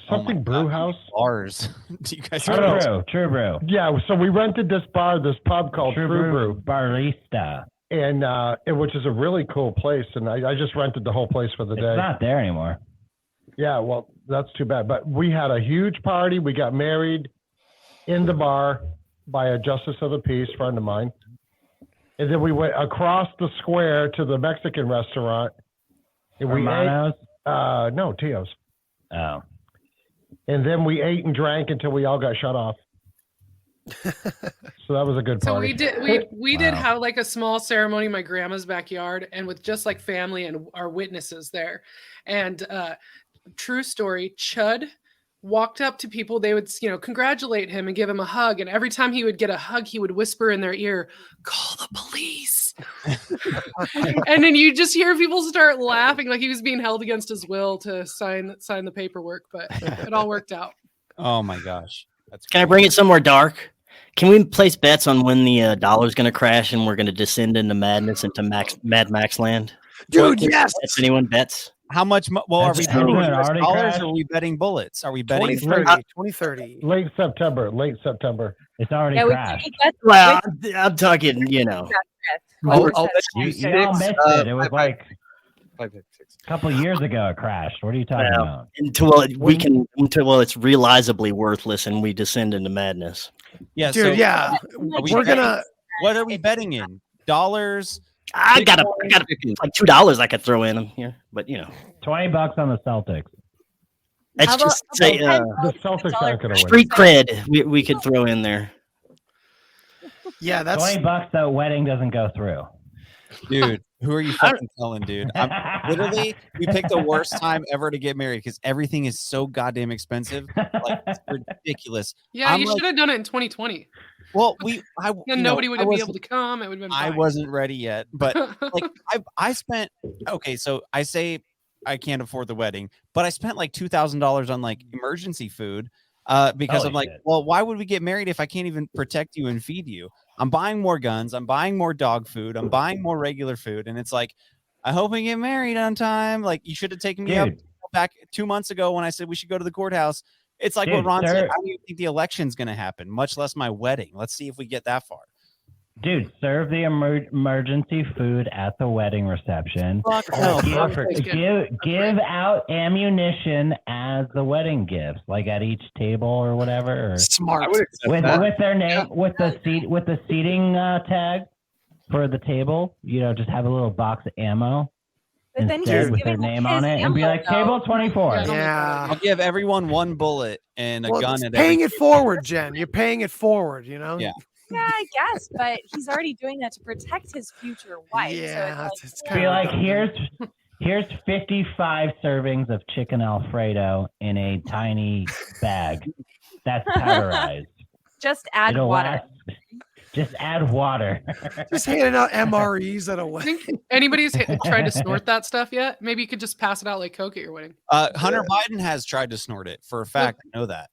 Something brew house? Bars. Do you guys True Brew. Yeah, so we rented this bar, this pub called True Brew. Barista. and which is a really cool place. And I just rented the whole place for the day. It's not there anymore. Yeah, well, that's too bad. But we had a huge party. We got married in the bar by a justice of the peace friend of mine. And then we went across the square to the Mexican restaurant. And Hermanos? No, Tio's. Oh. And then we ate and drank until we all got shut off. So that was a good So party. we did have like a small ceremony in my grandma's backyard, and with just like family and our witnesses there. And true story, Chud walked up to people. They would, congratulate him and give him a hug. And every time he would get a hug, he would whisper in their ear, "Call the police." And then you just hear people start laughing like he was being held against his will to sign the paperwork. But it all worked out. Oh my gosh. Can I bring it somewhere dark? Can we place bets on when the dollar's going to crash and we're going to descend into madness, into Mad Max land? Dude, yes. If anyone bets? How much? Are we betting US already dollars crashed? or are we betting bullets? Are we betting 2030? Late September. It's already Yeah, we crashed. Well, I'm talking, You all missed it. It was like a couple years ago it crashed. What are you talking about? until it's realizably worthless and we descend into madness. Yeah, Dude, so yeah. we're gonna. What are we betting in? Dollars? I got like $2 I could throw in them here, but $20 on the Celtics. let's just say The Celtics aren't going to win. street cred we could throw in there. Yeah, that's $20 that wedding doesn't go through. Dude, who are you fucking telling, dude? Literally, we picked the worst time ever to get married because everything is so goddamn expensive. Like, it's ridiculous. Yeah, you should have done it in 2020. Well, and nobody would be able to come. It would have been fine. I wasn't ready yet, but like I spent. Okay, so I say I can't afford the wedding, but I spent like $2,000 on like emergency food because Holy I'm like, shit. well, why would we get married if I can't even protect you and feed you? I'm buying more guns. I'm buying more dog food. I'm buying more regular food, and it's like, I hope we get married on time. Like, you should have taken me up back 2 months ago when I said we should go to the courthouse. It's like what Ron said. I don't even think the election's going to happen, much less my wedding. Let's see if we get that far. Dude, serve the emergency food at the wedding reception. Give out ammunition as the wedding gifts, like at each table or whatever. Or smart. With their name, with the seating tag for the table. Just have a little box of ammo. But then instead with their name on it and be like, table 24. Yeah. I'll give everyone one bullet and a gun. It's paying it forward, Jen. You're paying it forward, Yeah. Yeah, I guess, but he's already doing that to protect his future wife. Yeah, so it's Be like, here's 55 servings of chicken Alfredo in a tiny bag. That's powderized. Just add It'll water. last. Just add water. Just handing out MREs at a I wedding. think anybody's tried to snort that stuff yet? Maybe you could just pass it out like Coke at your wedding. Hunter Biden has tried to snort it. For a fact, I know that.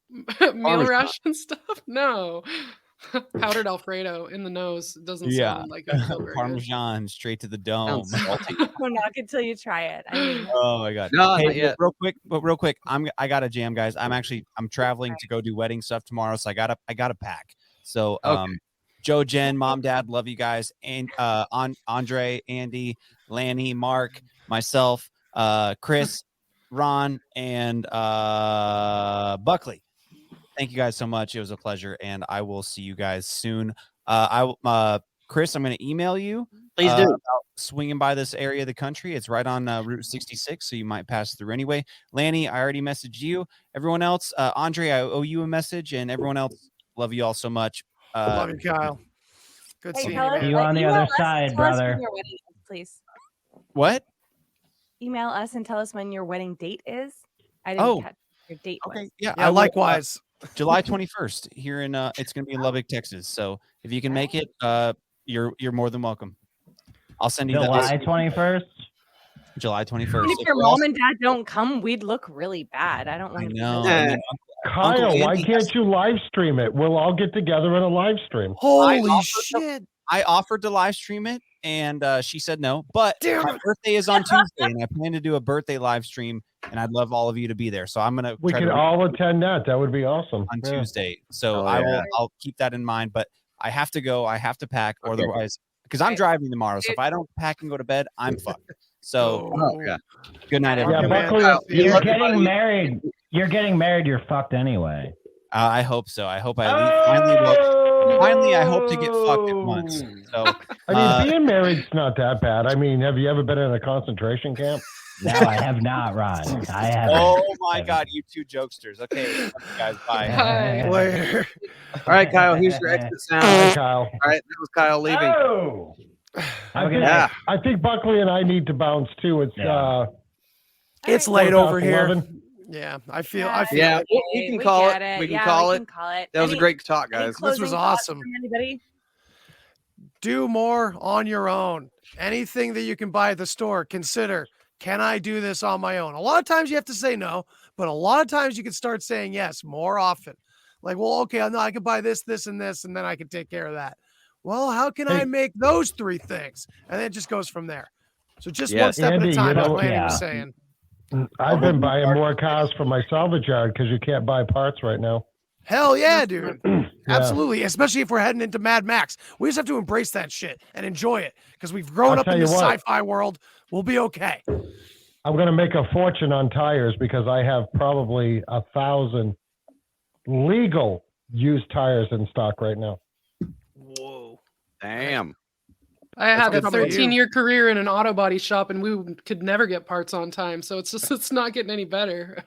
Meal ration stuff? No. Powdered Alfredo in the nose doesn't sound like a Parmesan straight to the dome. Don't knock it till you try it. I mean, Oh my god! No, Hey, not yet. real quick. I got a jam, guys. I'm traveling to go do wedding stuff tomorrow, so I gotta pack. So Joe, Jen, Mom, Dad, love you guys, and Andre, Andy, Lanny, Mark, myself, Chris, Ron, and Buckley. Thank you guys so much. It was a pleasure, and I will see you guys soon. Chris, I'm going to email you. Please do. About swinging by this area of the country. It's right on Route 66, so you might pass through anyway. Lanny, I already messaged you. Everyone else, Andre, I owe you a message, and everyone else, love you all so much. Love you, Kyle. Good seeing you, man. You on the other side, brother. your wedding is, please. What? Email us and tell us when your wedding date is. I didn't catch your date. Okay. Was. Yeah, Yeah, likewise. July 21st here in it's going to be in Lubbock, Texas. So if you can make it, you're more than welcome. I'll send you July 21st. July 21st. And if your mom and dad don't come, we'd look really bad. I don't want to. know. Kyle, why can't you live stream it? We'll all get together in a live stream. Holy shit. I offered to live stream it, and she said no. But my birthday is on Tuesday, and I plan to do a birthday live stream, and I'd love all of you to be there. So I'm gonna. We can all attend that. That would be awesome on Tuesday. So I'll keep that in mind. But I have to go. I have to pack, otherwise because I'm driving tomorrow. So if I don't pack and go to bed, I'm fucked. So yeah. Good night, Yeah, everyone. Buckley, you're getting married. You're getting married. You're fucked anyway. I hope so. I hope I finally. I hope to get fucked at once. So I mean, being married's not that bad. I mean, have you ever been in a concentration camp? No, I have not, Ron. I haven't. Oh my God, you two jokesters. Okay, love you guys, bye. Later. All right, Kyle, here's your exit sound. All right, Kyle. All right, that was Kyle leaving. Oh. I think Buckley and I need to bounce too. It's late over here. Yeah, I feel. Yeah, it. we can call it. We can call it. That was a great talk, guys. This was awesome. Anybody? Do more on your own. Anything that you can buy at the store, consider, can I do this on my own? A lot of times you have to say no, but a lot of times you can start saying yes more often. Like, well, okay, I can buy this, this, and this, and then I can take care of that. Well, how can I make those three things? And then it just goes from there. So just one step Andy, at a time, you know, like Lanny was saying. I've been buying more cars for my salvage yard because you can't buy parts right now. Hell yeah, dude. Absolutely. Especially if we're heading into Mad Max. We just have to embrace that shit and enjoy it because we've grown up in the sci-fi world. We'll be okay. I'm going to make a fortune on tires because I have probably 1,000 legal used tires in stock right now. Whoa. Damn. I have a good for you. 13-year career in an auto body shop, and we could never get parts on time. So it's not getting any better.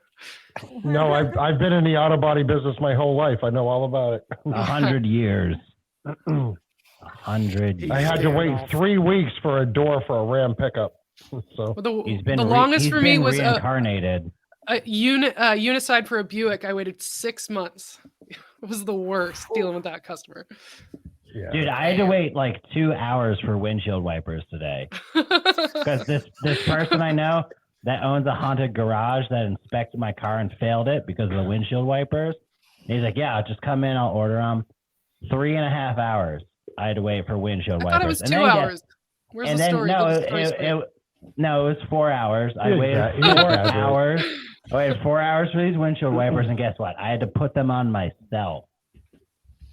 No, I've been in the auto body business my whole life. I know all about it. 100 years. 100. I had to wait 3 weeks for a door for a Ram pickup. So the longest for me was reincarnated. a Unicide for a Buick. I waited 6 months. It was the worst dealing with that customer. Yeah. Dude, I had to wait like 2 hours for windshield wipers today. Because this person I know that owns a haunted garage that inspected my car and failed it because of the windshield wipers. And he's like, yeah, I'll just come in, I'll order them. 3.5 hours I had to wait for windshield wipers. I thought it was 2 hours. Where's the story? No, it was 4 hours. I waited 4 hours. I waited 4 hours for these windshield wipers, and guess what? I had to put them on myself.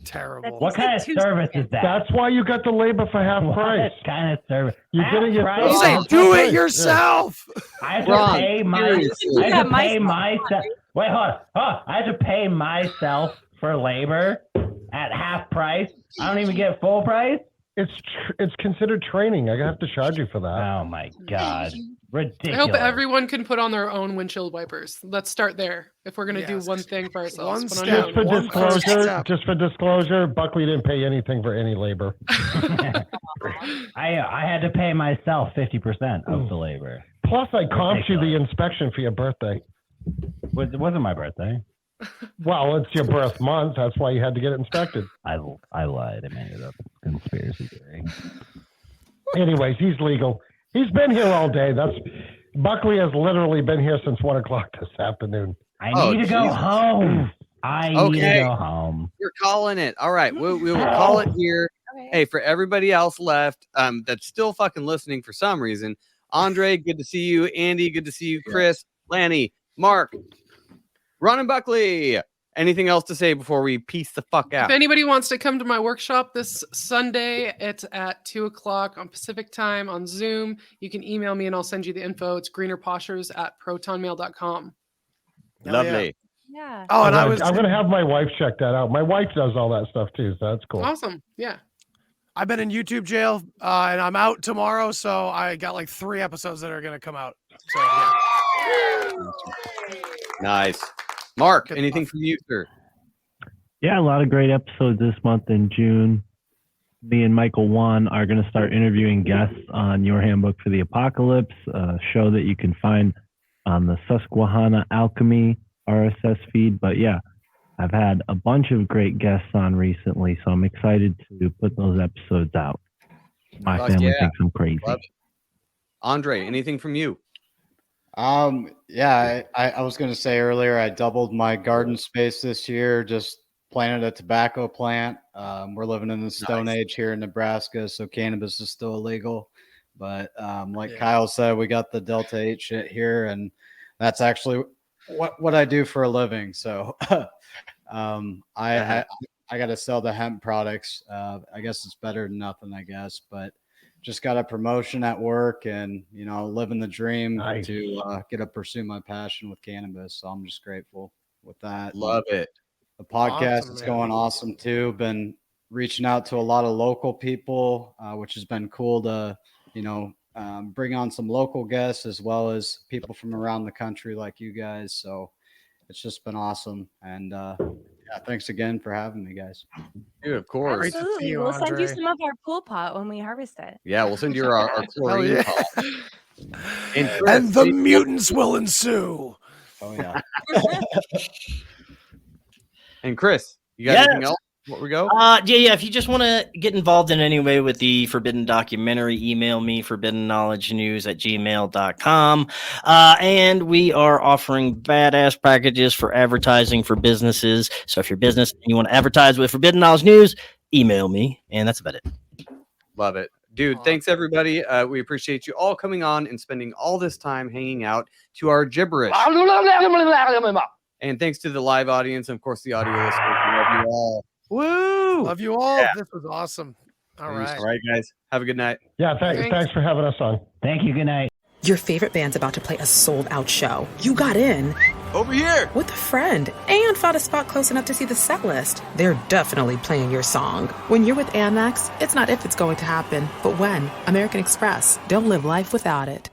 Terrible. What kind of service is that? That's why you got the labor for half price. What kind of service? You did it yourself. Say, do it yourself. I have to pay myself. Wait, hold on. I have to pay myself for labor at half price. I don't even get full price. It's considered training. I have to charge you for that. Oh my God. Ridiculous. I hope everyone can put on their own windshield wipers. Let's start there. If we're going to do one thing for ourselves. Just for disclosure, Buckley didn't pay anything for any labor. I had to pay myself 50% of the labor. Plus, I comped you the inspection for your birthday. It wasn't my birthday. Well, it's your birth month. That's why you had to get it inspected. I lied. I made it up. Conspiracy theory. Anyways, he's legal. He's been here all day. Buckley has literally been here since 1 o'clock this afternoon. I need to go home. I need to go home. You're calling it. All right. We will call it here. Okay. Hey, for everybody else left that's still fucking listening for some reason, Andre, good to see you. Andy, good to see you. Chris, Lanny, Mark, Ron and Buckley. Anything else to say before we peace the fuck out? If anybody wants to come to my workshop this Sunday, it's at 2:00 on Pacific time on Zoom. You can email me and I'll send you the info. It's greenerposhers@protonmail.com. Lovely. Yeah. Oh, and I'm going to have my wife check that out. My wife does all that stuff too, so that's cool. Awesome. Yeah. I've been in YouTube jail and I'm out tomorrow, so I got like 3 episodes that are going to come out. So yeah. Nice. Mark, anything from you, sir? Yeah, a lot of great episodes this month in June. Me and Michael Wan are going to start interviewing guests on Your Handbook for the Apocalypse, a show that you can find on the Susquehanna Alchemy RSS feed. But yeah, I've had a bunch of great guests on recently, so I'm excited to put those episodes out. My family thinks I'm crazy. Andre, anything from you? Yeah, I was going to say earlier, I doubled my garden space this year, just planted a tobacco plant. We're living in the Stone Age here in Nebraska, so cannabis is still illegal. But like Kyle said, we got the Delta 8 shit here, and that's actually what I do for a living. So I got to sell the hemp products. I guess it's better than nothing, I guess. But just got a promotion at work, and living the dream Nice. to get to pursue my passion with cannabis. So I'm just grateful with that. Love it. The podcast Awesome, is man. going awesome too. Been reaching out to a lot of local people, which has been cool to bring on some local guests as well as people from around the country like you guys. So it's just been awesome. And thanks again for having me, guys. Dude, of course. Great to see Absolutely. you, We'll send you Andre. some of our pool pot when we harvest it. Yeah, we'll send you Check our it out. chlorine yeah. pot. And, Chris, And the mutants will ensue. Oh yeah. and Chris, you got Yeah. anything else? What we go? Yeah. If you just want to get involved in any way with the Forbidden Documentary, email me forbiddenknowledgenews@gmail.com. And we are offering badass packages for advertising for businesses. So if you're a business and you want to advertise with Forbidden Knowledge News, email me. And that's about it. Love it. Dude, thanks everybody. We appreciate you all coming on and spending all this time hanging out to our gibberish. And thanks to the live audience and, of course, the audio listeners. We love you all. Woo! Love you all. Yeah. This was awesome. All Thanks. right. All right, guys. Have a good night. Yeah, thanks for having us on. Thank you. Good night. Your favorite band's about to play a sold-out show. You got in. Over here. With a friend. And found a spot close enough to see the set list. They're definitely playing your song. When you're with Amex, it's not if it's going to happen, but when. American Express. Don't live life without it.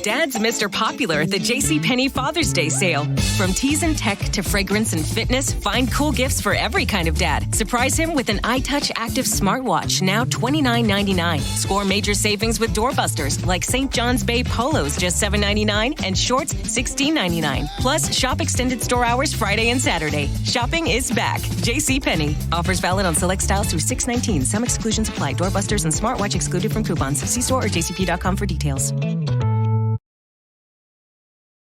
Dad's Mr. Popular at the JCPenney Father's Day sale. From teas and tech to fragrance and fitness, find cool gifts for every kind of dad. Surprise him with an iTouch Active smartwatch, now $29.99. Score major savings with doorbusters like St. John's Bay Polos, just $7.99, and shorts, $16.99. Plus, shop extended store hours Friday and Saturday. Shopping is back. JCPenney. Offers valid on select styles through 6/19. Some exclusions apply. Doorbusters and smartwatch excluded from coupons. See store or jcp.com for details.